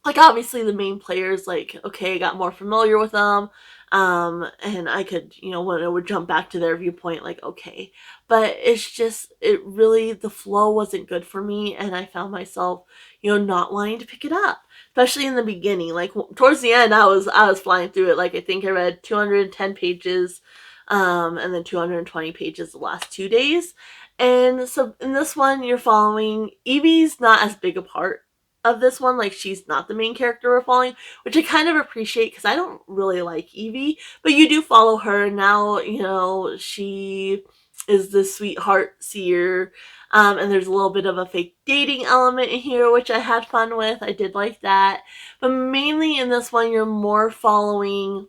Like, obviously the main players, like, okay, I got more familiar with them, and I could, you know, when I would jump back to their viewpoint, like, okay. But it's just, the flow wasn't good for me, and I found myself, you know, not wanting to pick it up, especially in the beginning. Like, towards the end, I was flying through it. Like, I think I read 210 pages, and then 220 pages the last 2 days. And so in this one, you're following, Evie's not as big a part of this one. Like, she's not the main character we're following, which I kind of appreciate because I don't really like Evie, but you do follow her. Now, you know, she is the sweetheart seer, and there's a little bit of a fake dating element in here, which I had fun with. I did like that. But mainly in this one, you're more following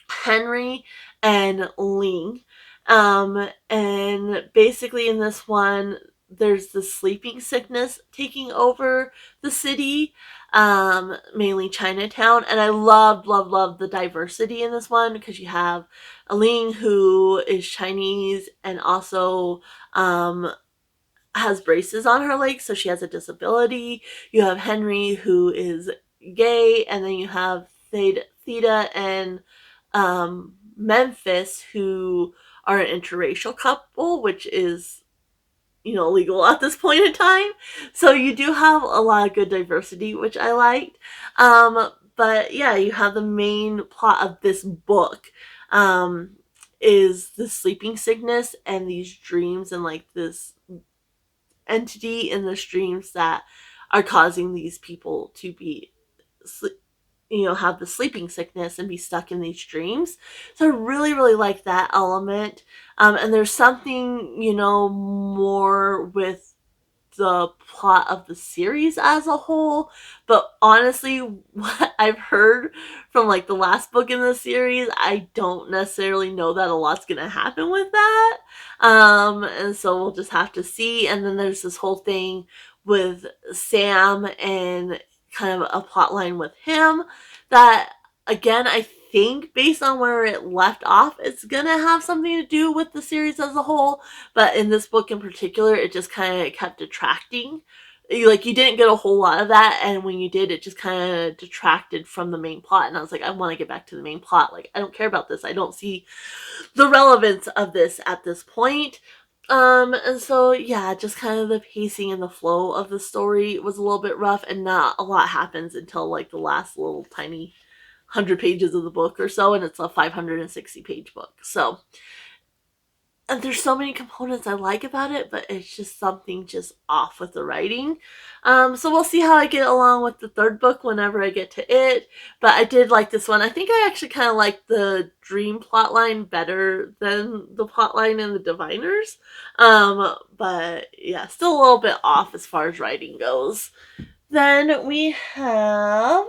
Henry and Ling. And basically in this one, there's the sleeping sickness taking over the city, mainly Chinatown. And I loved the diversity in this one, because you have Ling, who is Chinese and also has braces on her legs, so she has a disability. You have Henry, who is gay, and then you have Theta and Memphis, who are an interracial couple, which is, you know, illegal at this point in time. So you do have a lot of good diversity, which I liked. But yeah, you have the main plot of this book is the sleeping sickness and these dreams and like this entity in the dreams that are causing these people to be have the sleeping sickness and be stuck in these dreams. So I really, really like that element. And there's something, more with the plot of the series as a whole. But honestly, what I've heard from like the last book in the series, I don't necessarily know that a lot's gonna happen with that. And so we'll just have to see. And then there's this whole thing with Sam and kind of a plot line with him that, again, I think based on where it left off, it's gonna have something to do with the series as a whole. But in this book in particular, it just kind of kept detracting. You didn't get a whole lot of that, and when you did, it just kind of detracted from the main plot. And I was like, I want to get back to the main plot. Like, I don't care about this. I don't see the relevance of this at this point. And so yeah, just kind of the pacing and the flow of the story was a little bit rough, and not a lot happens until like the last little tiny 100 pages of the book or so, and it's a 560 page book. So, and there's so many components I like about it, but it's just something just off with the writing. So we'll see how I get along with the third book whenever I get to it. But I did like this one. I think I actually kind of like the dream plotline better than the plotline in the Diviners. But yeah, still a little bit off as far as writing goes. Then we have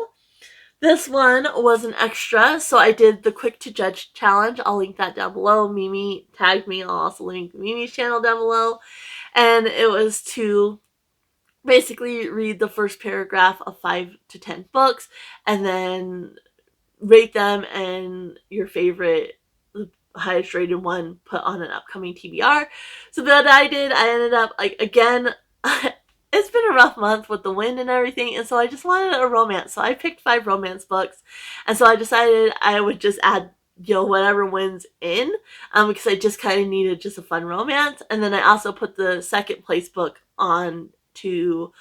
this one was an extra, so I did the Quick to Judge challenge. I'll link that down below. Mimi tagged me. I'll also link Mimi's channel down below. And it was to basically read the first paragraph of 5 to 10 books and then rate them and your favorite, the highest rated one, put on an upcoming TBR. So that I did. I ended up, again, it's been a rough month with the wind and everything, and so I just wanted a romance. So I picked 5 romance books, and so I decided I would just add whatever wins in, because I just kind of needed just a fun romance. And then I also put the second place book on to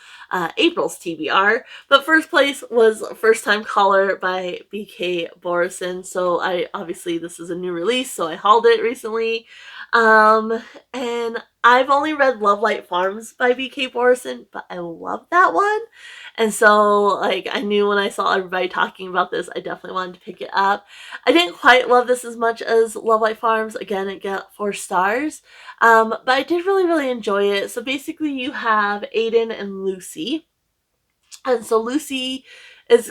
April's TBR. But first place was First Time Caller by B.K. Borison. So obviously this is a new release, so I hauled it recently. And I've only read Love Light Farms by B.K. Borison, but I love that one. And so, I knew when I saw everybody talking about this, I definitely wanted to pick it up. I didn't quite love this as much as Love Light Farms. Again, it got 4 stars. But I did really, really enjoy it. So basically you have Aiden and Lucy. And so Lucy is...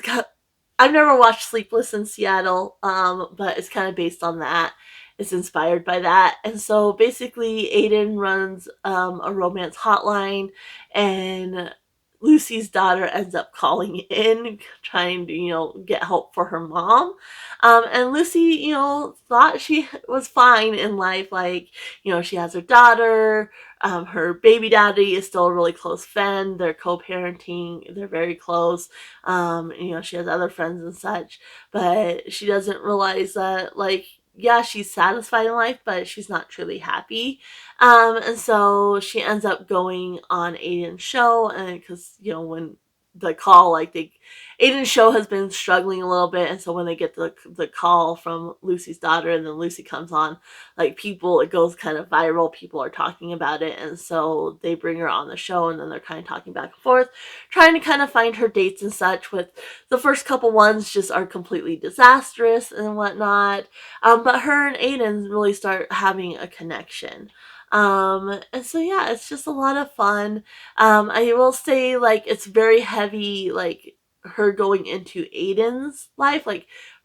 I've never watched Sleepless in Seattle, but it's kind of based on that. It's inspired by that. And so basically Aiden runs a romance hotline, and Lucy's daughter ends up calling in trying to get help for her mom. And Lucy thought she was fine in life. She has her daughter, her baby daddy is still a really close friend, they're co-parenting, they're very close. She has other friends and such, but she doesn't realize that yeah, she's satisfied in life, but she's not truly happy. And so she ends up going on Aiden's show, and because, when the call, Aiden's show has been struggling a little bit, and so when they get the call from Lucy's daughter, and then Lucy comes on, it goes kind of viral, people are talking about it, and so they bring her on the show, and then they're kind of talking back and forth, trying to kind of find her dates and such. With the first couple ones just are completely disastrous and whatnot, but her and Aiden really start having a connection. And so yeah, it's just a lot of fun. I will say it's very heavy, her going into Aiden's life,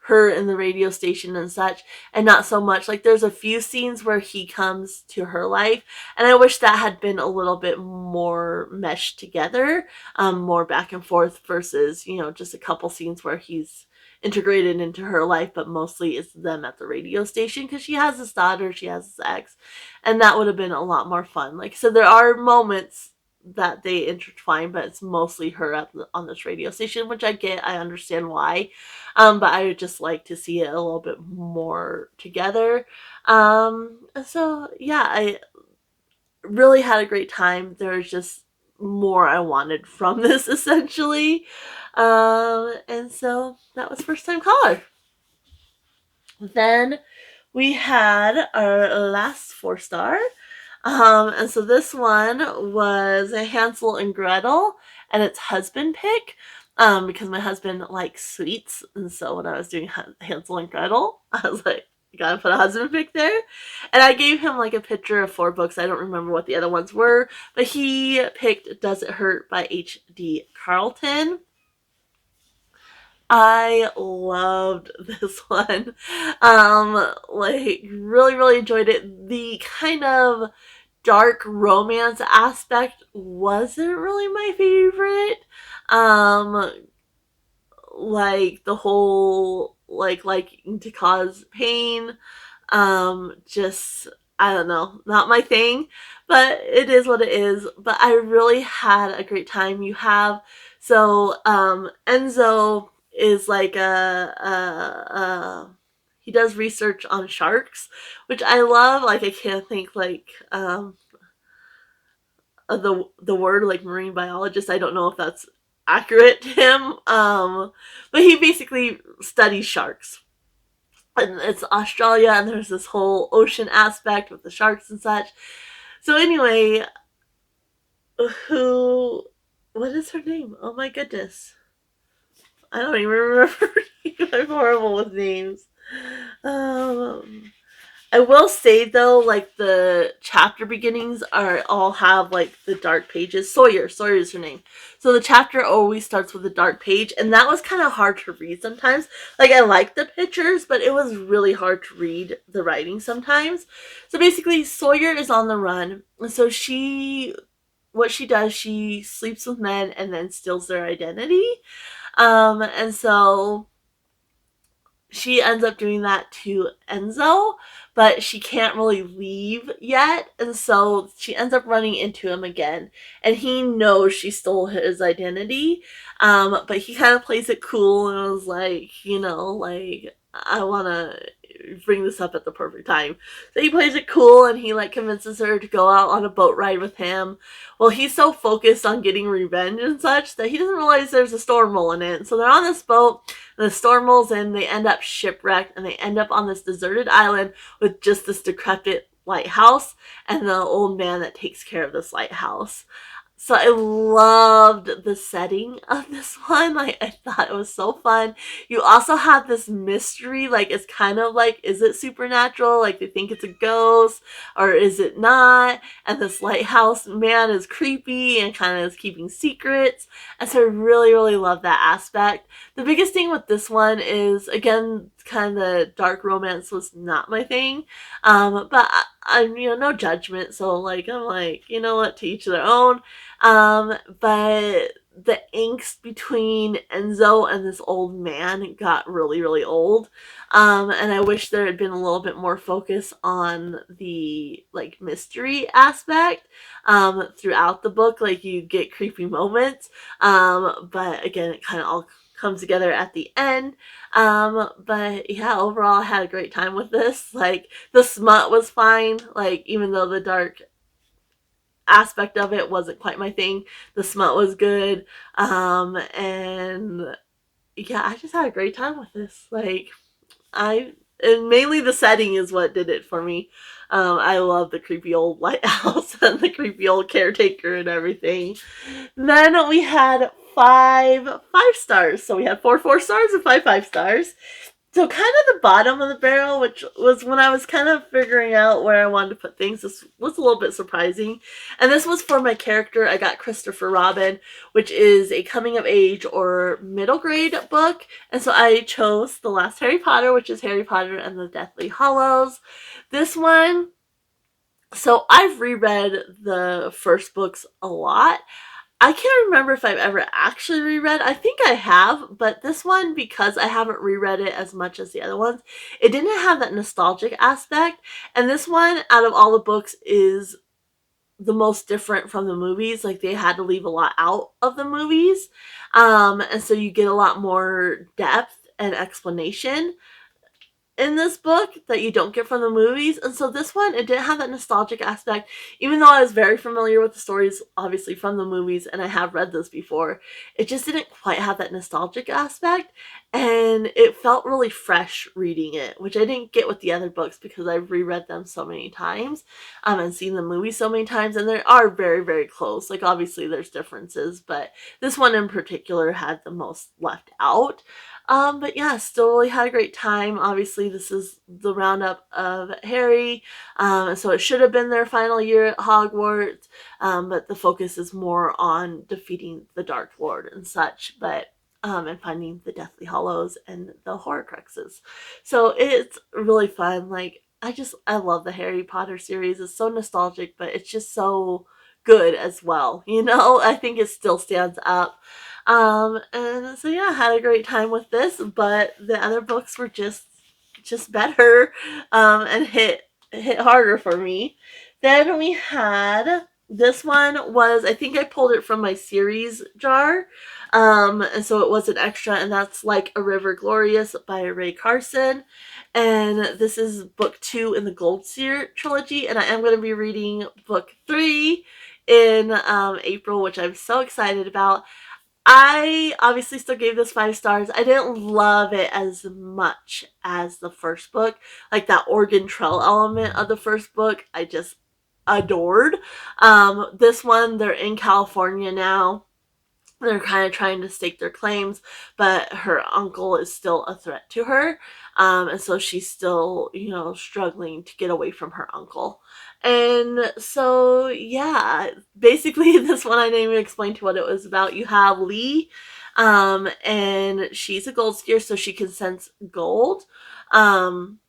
her in the radio station and such, and not so much there's a few scenes where he comes to her life, and I wish that had been a little bit more meshed together, more back and forth versus just a couple scenes where he's integrated into her life, but mostly it's them at the radio station, because she has this daughter, she has this ex, and that would have been a lot more fun. So there are moments that they intertwine, but it's mostly her on this radio station, which I get, I understand why, but I would just like to see it a little bit more together. So yeah, I really had a great time. There's just more I wanted from this, essentially. And so that was First Time Caller. Then we had our last 4-star. And so this one was a Hansel and Gretel, and it's husband pick. Because my husband likes sweets, and so when I was doing Hansel and Gretel, I was like, you gotta put a husband pick there. And I gave him like a picture of 4 books. I don't remember what the other ones were, but he picked Does It Hurt by H.D. Carlton. I loved this one. Like, really enjoyed it. The kind of dark romance aspect wasn't really my favorite. Like the whole liking to cause pain. Just, I don't know, not my thing, but it is what it is. But I really had a great time. Enzo is like he does research on sharks, which I love. Like, I can't think like the word like marine biologist. I don't know if that's accurate to him. But he basically studies sharks. And it's Australia, and there's this whole ocean aspect with the sharks and such. So anyway, what is her name? Oh my goodness. I don't even remember. I'm horrible with names. I will say though, like the chapter beginnings all have like the dark pages. Sawyer is her name. So the chapter always starts with a dark page, and that was kind of hard to read sometimes. Like, I liked the pictures, but it was really hard to read the writing sometimes. So basically, Sawyer is on the run, and so what she does, she sleeps with men and then steals their identity. And so she ends up doing that to Enzo, but she can't really leave yet, and so she ends up running into him again, and he knows she stole his identity, but he kind of plays it cool and was like, like, I want to bring this up at the perfect time. So he plays it cool, and he like convinces her to go out on a boat ride with him. Well, he's so focused on getting revenge and such that he doesn't realize there's a storm rolling in. So they're on this boat, and the storm rolls in, they end up shipwrecked, and they end up on this deserted island with just this decrepit lighthouse and the old man that takes care of this lighthouse. So I loved the setting of this one. Like, I thought it was so fun. You also have this mystery. Like, it's kind of like, is it supernatural? Like, they think it's a ghost, or is it not? And this lighthouse man is creepy and kind of is keeping secrets. And so I really love that aspect. The biggest thing with this one is, again, kind of the dark romance was not my thing. But I'm, no judgment. So, like, I'm like, you know what, to each their own. But the angst between Enzo and this old man got really old. And I wish there had been a little bit more focus on the, like, mystery aspect, throughout the book. Like, you get creepy moments. But again, it kind of all comes together at the end. But yeah, overall I had a great time with this. Like, the smut was fine. Like, even though the dark aspect of it wasn't quite my thing, the smut was good. And yeah, I just had a great time with this. Like, and mainly the setting is what did it for me. I love the creepy old lighthouse and the creepy old caretaker and everything. Then we had 5 5-stars. So we had 4 4-stars and 5 5-stars. So kind of the bottom of the barrel, which was when I was kind of figuring out where I wanted to put things. This was a little bit surprising. And this was for my character. I got Christopher Robin, which is a coming of age or middle grade book. And so I chose The Last Harry Potter, which is Harry Potter and the Deathly Hallows. This one, so I've reread the first books a lot. I can't remember if I've ever actually reread. I think I have, but this one, because I haven't reread it as much as the other ones, it didn't have that nostalgic aspect. And this one, out of all the books, is the most different from the movies. Like, they had to leave a lot out of the movies. And so you get a lot more depth and explanation. in this book that you don't get from the movies. And so this one, it didn't have that nostalgic aspect, even though I was very familiar with the stories, obviously, from the movies, and I have read this before. It just didn't quite have that nostalgic aspect, and it felt really fresh reading it, which I didn't get with the other books because I've reread them so many times, and seen the movie so many times, and they are very, very close. Like, obviously, there's differences, but this one in particular had the most left out. But yeah, still really had a great time. Obviously, this is the roundup of Harry, so it should have been their final year at Hogwarts, but the focus is more on defeating the Dark Lord and such, and finding the Deathly Hallows and the Horcruxes. So it's really fun. Like, I love the Harry Potter series. It's so nostalgic, but it's just so good as well. I think it still stands up. And so yeah, I had a great time with this, but the other books were just better, and hit harder for me. Then we had this one was, I think I pulled it from my series jar, and so it was an extra, and that's Like a River Glorious by Ray Carson. And this is book 2 in the Gold Seer trilogy, and I am going to be reading book 3 in April, which I'm so excited about. I obviously still gave this 5 stars. I didn't love it as much as the first book. Like, that Oregon Trail element of the first book, I just adored. This one, they're in California now. They're kind of trying to stake their claims, but her uncle is still a threat to her. And so she's still, struggling to get away from her uncle. And so, yeah, basically this one I didn't even explain to what it was about. You have Lee, and she's a gold skier, so she can sense gold. And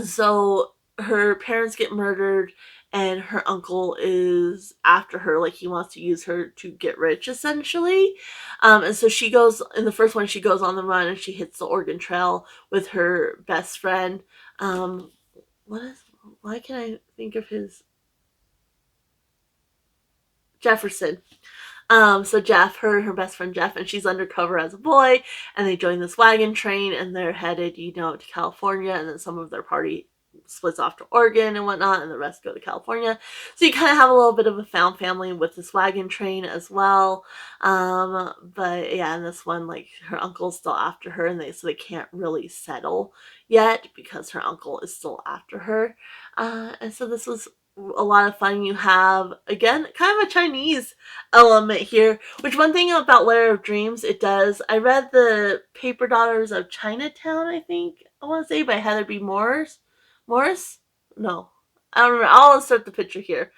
so her parents get murdered, and her uncle is after her. Like, he wants to use her to get rich, essentially. And so she goes, in the first one, she goes on the run, and she hits the Oregon Trail with her best friend. Why can I think of his? Jefferson. So Jeff, her best friend Jeff, and she's undercover as a boy, and they join this wagon train, and they're headed, to California, and then some of their party splits off to Oregon and whatnot, and the rest go to California. So you kind of have a little bit of a found family with this wagon train as well. But yeah, in this one, like, her uncle's still after her, and they can't really settle yet because her uncle is still after her. And so this was a lot of fun. You have, again, kind of a Chinese element here, which, one thing about Lair of Dreams, it does. I read the Paper Daughters of Chinatown, I think I want to say, by Heather B. Morris? No, I don't remember. I'll insert the picture here.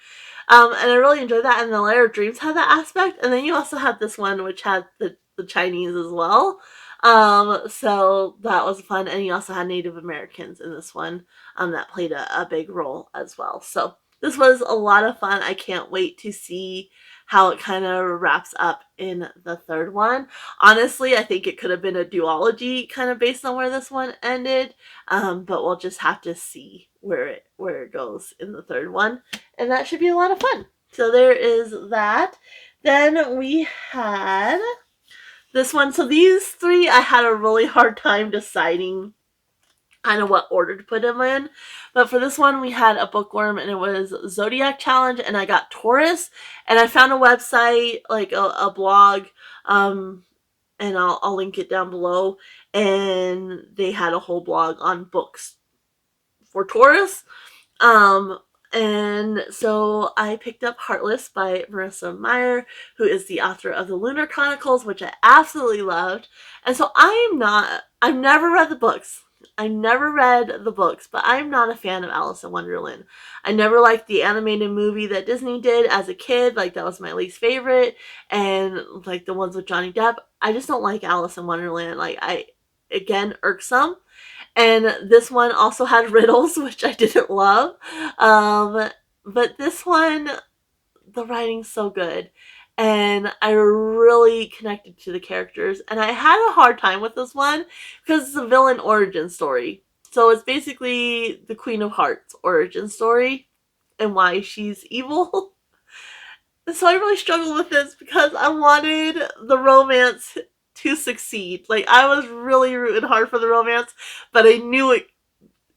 And I really enjoyed that, and the Lair of Dreams had that aspect, and then you also had this one which had the Chinese as well. So that was fun, and you also had Native Americans in this one, that played a big role as well. So this was a lot of fun. I can't wait to see how it kind of wraps up in the third one. Honestly, I think it could have been a duology kind of based on where this one ended, but we'll just have to see where it goes in the third one, and that should be a lot of fun. So there is that. Then we had this one. So these 3, I had a really hard time deciding kind of what order to put them in. But for this one, we had a bookworm, and it was Zodiac Challenge, and I got Taurus. And I found a website, like a blog, and I'll link it down below. And they had a whole blog on books for Taurus. And so I picked up Heartless by Marissa Meyer, who is the author of the Lunar Chronicles, which I absolutely loved. And so I've never read the books. But I'm not a fan of Alice in Wonderland. I never liked the animated movie that Disney did as a kid. Like, that was my least favorite. And, like, the ones with Johnny Depp, I just don't like Alice in Wonderland. Like, again, irksome. And this one also had riddles, which I didn't love. But this one, the writing's so good. And I really connected to the characters. And I had a hard time with this one because it's a villain origin story. So it's basically the Queen of Hearts origin story and why she's evil. And so I really struggled with this because I wanted the romance to succeed. Like, I was really rooting hard for the romance, but I knew it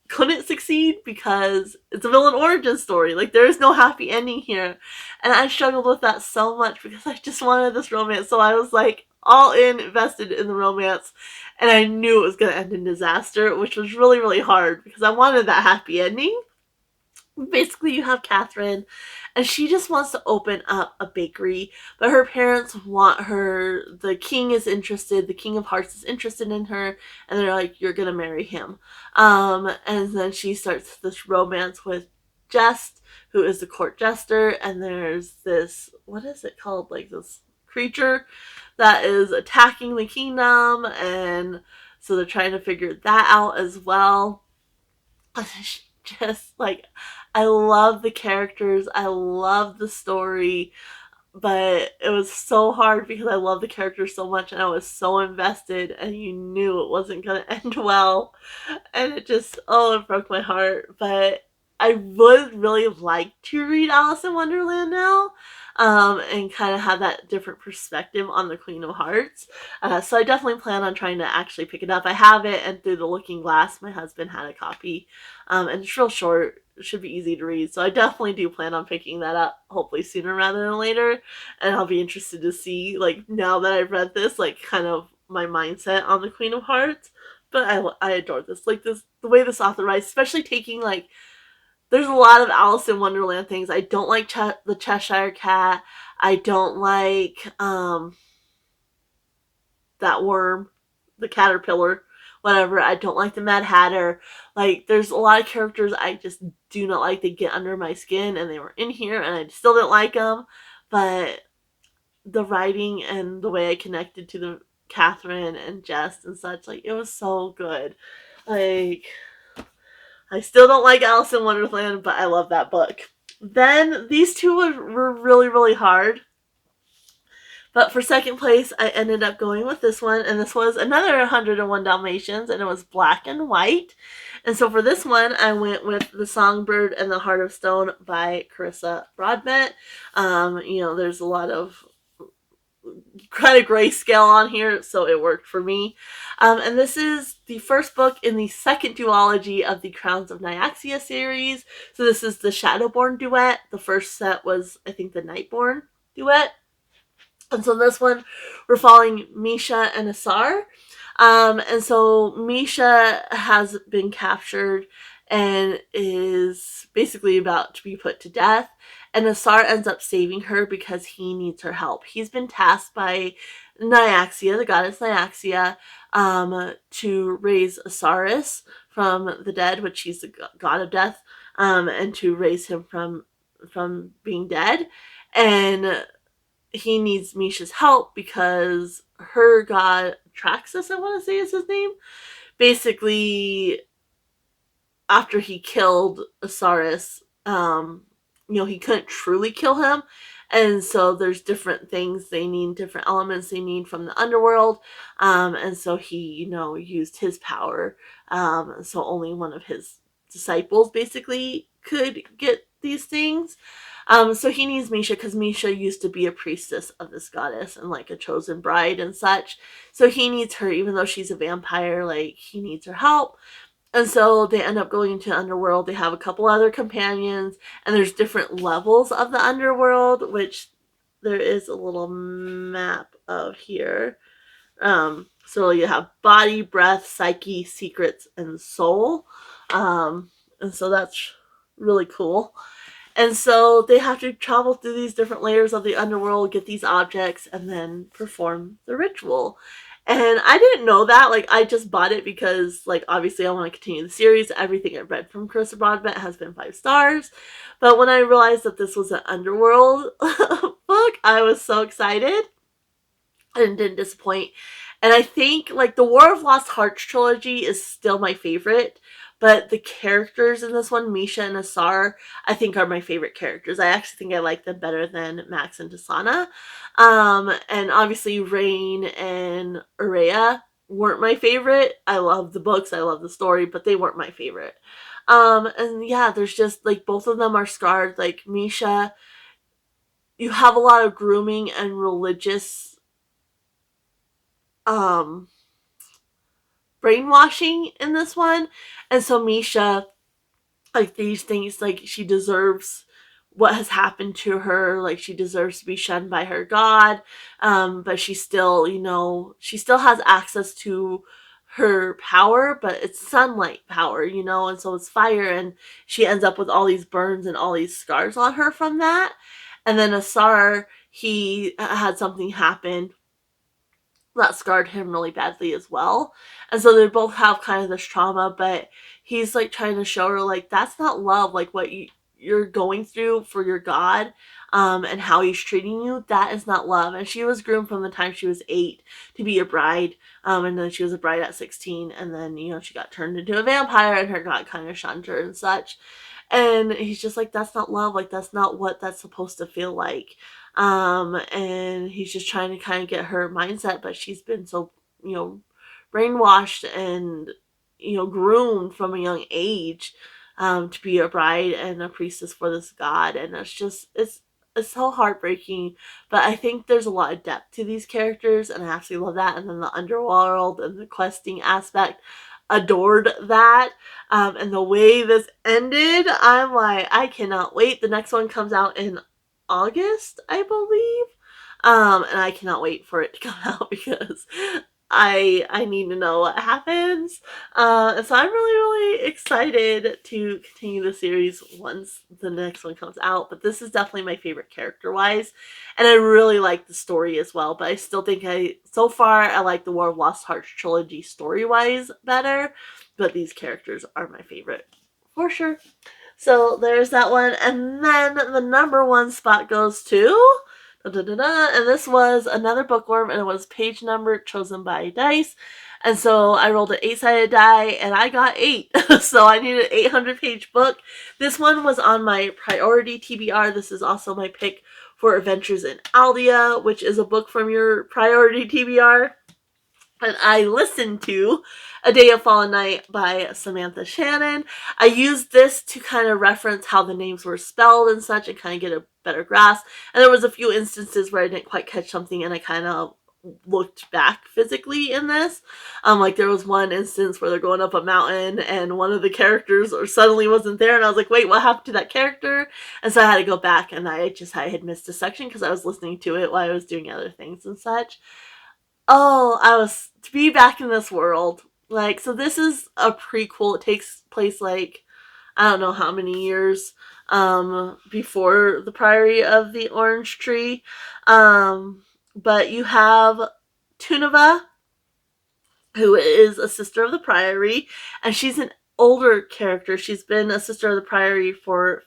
couldn't succeed because it's a villain origin story. Like, there is no happy ending here. And I struggled with that so much because I just wanted this romance. So I was like all in, invested in the romance. And I knew it was going to end in disaster, which was really, really hard because I wanted that happy ending. Basically, you have Catherine, and she just wants to open up a bakery, but her parents want her. The king is interested. The King of Hearts is interested in her, and they're like, "You're gonna marry him." And then she starts this romance with Jest, who is the court jester, and there's this, what is it called? Like, this creature that is attacking the kingdom, and so they're trying to figure that out as well. Just like, I love the characters, I love the story, but it was so hard because I love the characters so much and I was so invested, and you knew it wasn't going to end well, and it just, oh, it broke my heart. But I would really like to read Alice in Wonderland now, and kind of have that different perspective on the Queen of Hearts. So I definitely plan on trying to actually pick it up. I have it, and through the Looking Glass, my husband had a copy, and it's real short. It should be easy to read, so I definitely do plan on picking that up, hopefully sooner rather than later. And I'll be interested to see, like, now that I've read this, like, kind of my mindset on the Queen of Hearts. But I adore this. Like, this, the way this author writes, especially taking, like, there's a lot of Alice in Wonderland things. I don't like the Cheshire Cat. I don't like that worm, the caterpillar, whatever. I don't like the Mad Hatter. Like, there's a lot of characters I just do not like. They get under my skin, and they were in here, and I still didn't like them. But the writing and the way I connected to the Catherine and Jest and such, like, it was so good. Like, I still don't like Alice in Wonderland, but I love that book. Then these two were really, really hard. But for second place, I ended up going with this one, and this was another 101 Dalmatians, and it was black and white. And so for this one, I went with The Songbird and the Heart of Stone by Carissa Broadbent. There's a lot of kind of grayscale on here, so it worked for me. And this is the first book in the second duology of the Crowns of Nyaxia series. So this is the Shadowborn duet. The first set was, I think, the Nightborn duet. And so this one, we're following Misha and Asar. And so Misha has been captured and is basically about to be put to death. And Asar ends up saving her because he needs her help. He's been tasked by Nyaxia, the goddess Nyaxia, to raise Osiris from the dead, which he's the god of death, and to raise him from being dead. And he needs Misha's help because her god, Traxus, I want to say is his name, basically, after he killed Osiris, he couldn't truly kill him. And so there's different things they need, different elements they need from the underworld. And so he, used his power. So only one of his disciples basically could get these things. So he needs Misha because Misha used to be a priestess of this goddess and like a chosen bride and such. So he needs her, even though she's a vampire, like he needs her help. And so they end up going into underworld. They have a couple other companions, and there's different levels of the underworld, which there is a little map of here. So you have body, breath, psyche, secrets, and soul. And so that's really cool. And so they have to travel through these different layers of the underworld, get these objects, and then perform the ritual. And I didn't know that. Like, I just bought it because, like, obviously I want to continue the series. Everything I've read from Carissa Broadbent has been 5 stars. But when I realized that this was an underworld book, I was so excited. And didn't disappoint. And I think, like, the War of Lost Hearts trilogy is still my favorite. But the characters in this one, Misha and Asar, I think are my favorite characters. I actually think I like them better than Max and Tasana. And obviously Rain and Urea weren't my favorite. I love the books, I love the story, but they weren't my favorite. And yeah, there's just, like, both of them are scarred. Like, Misha, you have a lot of grooming and religious brainwashing in this one. And so Misha, like, these things, like, she deserves what has happened to her, like, she deserves to be shunned by her god, but she still, she still has access to her power, but it's sunlight power, and so it's fire, and she ends up with all these burns and all these scars on her from that. And then Asar, he had something happen that scarred him really badly as well. And so they both have kind of this trauma, but he's like trying to show her, like, that's not love, like what you're going through for your god, and how he's treating you, that is not love. And she was groomed from the time she was 8 to be a bride, and then she was a bride at 16, and then, she got turned into a vampire, and her god kind of shunned her and such. And he's just like, that's not love, like, that's not what that's supposed to feel like. And he's just trying to kind of get her mindset, but she's been so, brainwashed and, groomed from a young age, to be a bride and a priestess for this god. And it's so heartbreaking, but I think there's a lot of depth to these characters, and I absolutely love that. And then the underworld and the questing aspect, adored that. And the way this ended, I'm like, I cannot wait. The next one comes out in August, I believe. And I cannot wait for it to come out because I need to know what happens. And so I'm really, really excited to continue the series once the next one comes out. But this is definitely my favorite character-wise. And I really like the story as well. But I still think so far, I like the War of Lost Hearts trilogy story-wise better. But these characters are my favorite, for sure. So there's that one. And then the number 1 spot goes to... and this was another bookworm, and it was page number chosen by dice. And so I rolled an 8-sided die, and I got 8. So I needed an 800-page book. This one was on my priority TBR. This is also my pick for Adventures in Aldea, which is a book from your priority TBR. And I listened to A Day of Fallen Night by Samantha Shannon. I used this to kind of reference how the names were spelled and such, and kind of get a better grasp. And there was a few instances where I didn't quite catch something, and I kind of looked back physically in this. Like there was one instance where they're going up a mountain, and one of the characters suddenly wasn't there, and I was like, wait, what happened to that character? And so I had to go back, and I had missed a section because I was listening to it while I was doing other things and such. Oh, I was to be back in this world. Like, so this is a prequel. It takes place like, I don't know how many years before the Priory of the Orange Tree. But you have Tunava, who is a sister of the Priory, and she's an older character. She's been a sister of the Priory for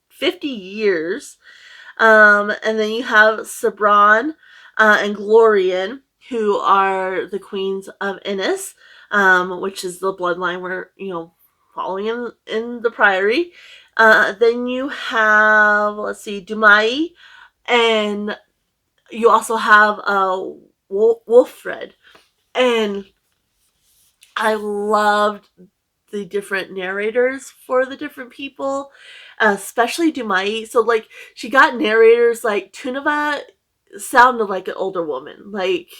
50 years. And then you have Sabran and Glorian, who are the queens of Innis, which is the bloodline we're, following in the Priory. Then you have, Dumai, and you also have Wolfred. And I loved the different narrators for the different people, especially Dumai. So, like, she got narrators, like, Tunava sounded like an older woman. Like,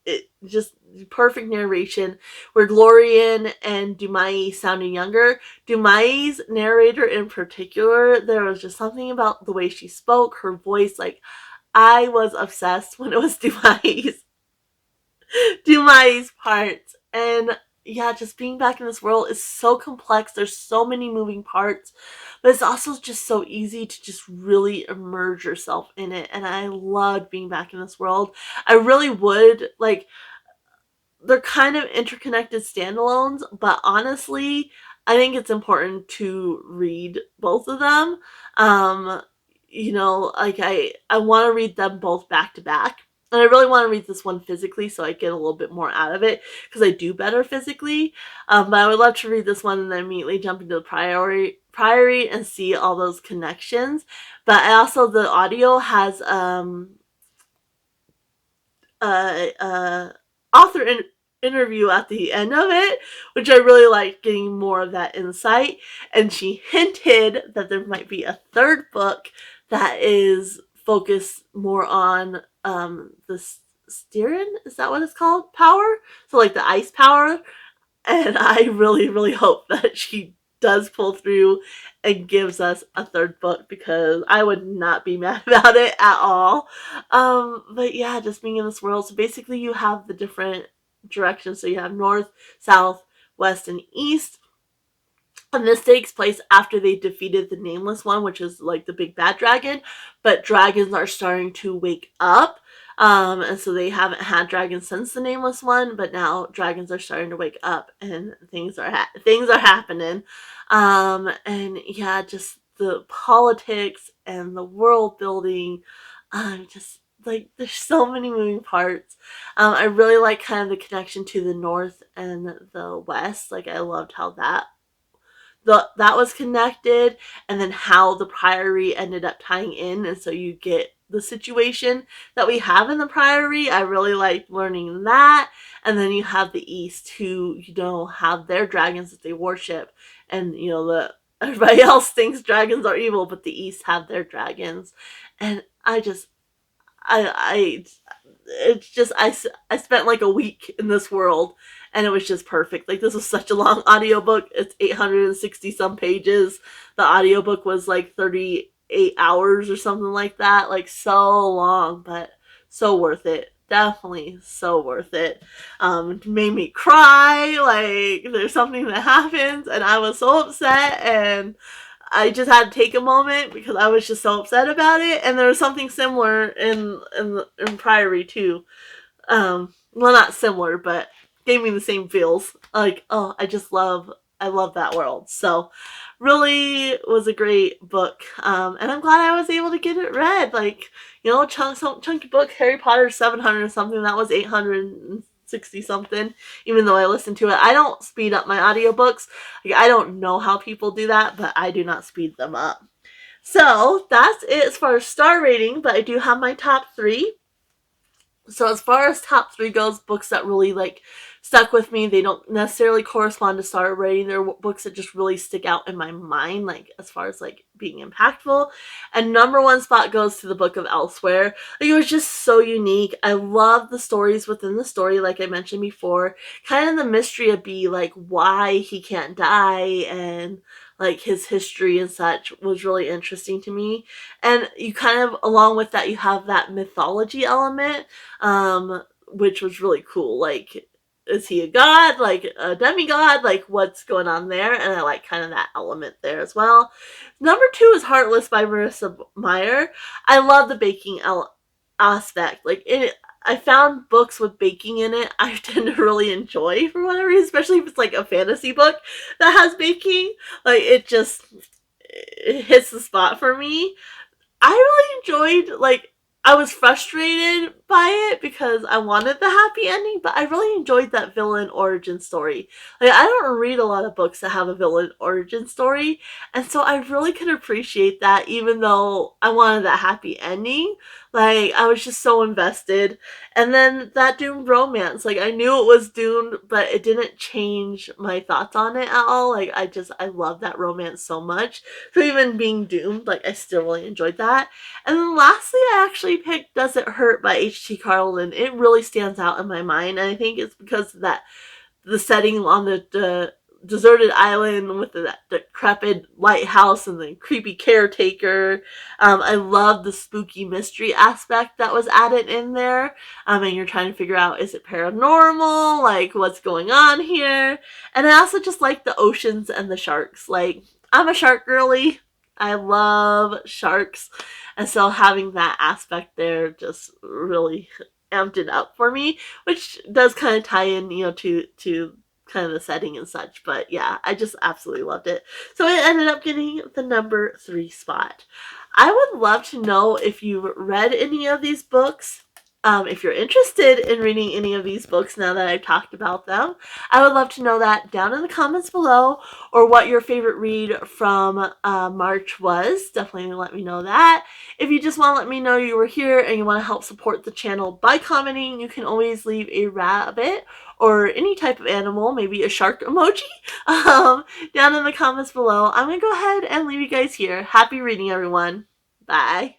it just perfect narration, where Glorian and Dumai sounded younger. Dumai's narrator in particular, there was just something about the way she spoke, her voice, like, I was obsessed when it was Dumai's parts. And yeah, just being back in this world is so complex. There's so many moving parts, but it's also just so easy to just really immerse yourself in it. And I loved being back in this world. I really would, like, they're kind of interconnected standalones, but honestly, I think it's important to read both of them. Like, I want to read them both back to back. And I really want to read this one physically so I get a little bit more out of it, because I do better physically. But I would love to read this one and then immediately jump into the Priory and see all those connections. But also the audio has author interview at the end of it, which I really like, getting more of that insight. And she hinted that there might be a third book that is focused more on the Styrian, is that what it's called? Power? So like the ice power. And I really, really hope that she does pull through and gives us a third book, because I would not be mad about it at all. But yeah, just being in this world. So basically you have the different directions. So you have north, south, west, and east. And this takes place after they defeated the Nameless One, which is like the big bad dragon. But dragons are starting to wake up. And so they haven't had dragons since the Nameless One, but now dragons are starting to wake up, and things are happening. And yeah, just the politics and the world building. Just like there's so many moving parts. I really like kind of the connection to the north and the west. Like I loved how that was connected, and then how the priory ended up tying in, and so you get the situation that we have in the priory. I really liked learning that. And then you have the east, who have their dragons that they worship, and the everybody else thinks dragons are evil, but the east have their dragons. And I it's just I spent like a week in this world, and it was just perfect. Like this was such a long audiobook. It's 860 some pages. The audiobook was like 38 hours or something like that. Like so long, but so worth it. Definitely so worth it. It made me cry. Like there's something that happens and I was so upset, and I just had to take a moment because I was just so upset about it. And there was something similar in Priory too. Well, not similar, but gave me the same feels. Like, oh, I love that world. So, really was a great book. And I'm glad I was able to get it read. Like, chunky book. Harry Potter 700 something. That was 860 something. Even though I listened to it, I don't speed up my audiobooks. Like, I don't know how people do that, but I do not speed them up. So that's it as far as star rating. But I do have my top 3. So as far as top 3 goes, books that really like stuck with me, they don't necessarily correspond to star rating. They're books that just really stick out in my mind, like as far as like being impactful. And number 1 spot goes to the Book of Elsewhere. Like, it was just so unique. I love the stories within the story, like I mentioned before. Kind of the mystery of like why he can't die, and like his history and such was really interesting to me. And you kind of, along with that, you have that mythology element, which was really cool. Like, is he a god, like a demigod, like what's going on there? And I like kind of that element there as well. Number 2 is Heartless by Marissa Meyer. I love the baking aspect. Like, I found books with baking in it I tend to really enjoy for whatever reason, especially if it's like a fantasy book that has baking. Like, it hits the spot for me. I really enjoyed, like, I was frustrated by it because I wanted the happy ending, but I really enjoyed that villain origin story. Like, I don't read a lot of books that have a villain origin story, and so I really could appreciate that, even though I wanted that happy ending. Like, I was just so invested. And then that doomed romance, like, I knew it was doomed, but it didn't change my thoughts on it at all. Like, I love that romance so much. So even being doomed, like, I still really enjoyed that. And then lastly, I actually picked Does It Hurt by H.T. Carlton. It really stands out in my mind, and I think it's because of the setting on the deserted island with the decrepit lighthouse and the creepy caretaker. I love the spooky mystery aspect that was added in there. And you're trying to figure out, is it paranormal? Like, what's going on here? And I also just like the oceans and the sharks. Like, I'm a shark girly. I love sharks. And so having that aspect there just really amped it up for me, which does kind of tie in, to kind of the setting and such. But yeah, I just absolutely loved it. So it ended up getting the number 3 spot. I would love to know if you've read any of these books. If you're interested in reading any of these books now that I've talked about them, I would love to know that down in the comments below, or what your favorite read from March was. Definitely let me know that. If you just want to let me know you were here and you want to help support the channel by commenting, you can always leave a rabbit or any type of animal, maybe a shark emoji, down in the comments below. I'm going to go ahead and leave you guys here. Happy reading, everyone. Bye.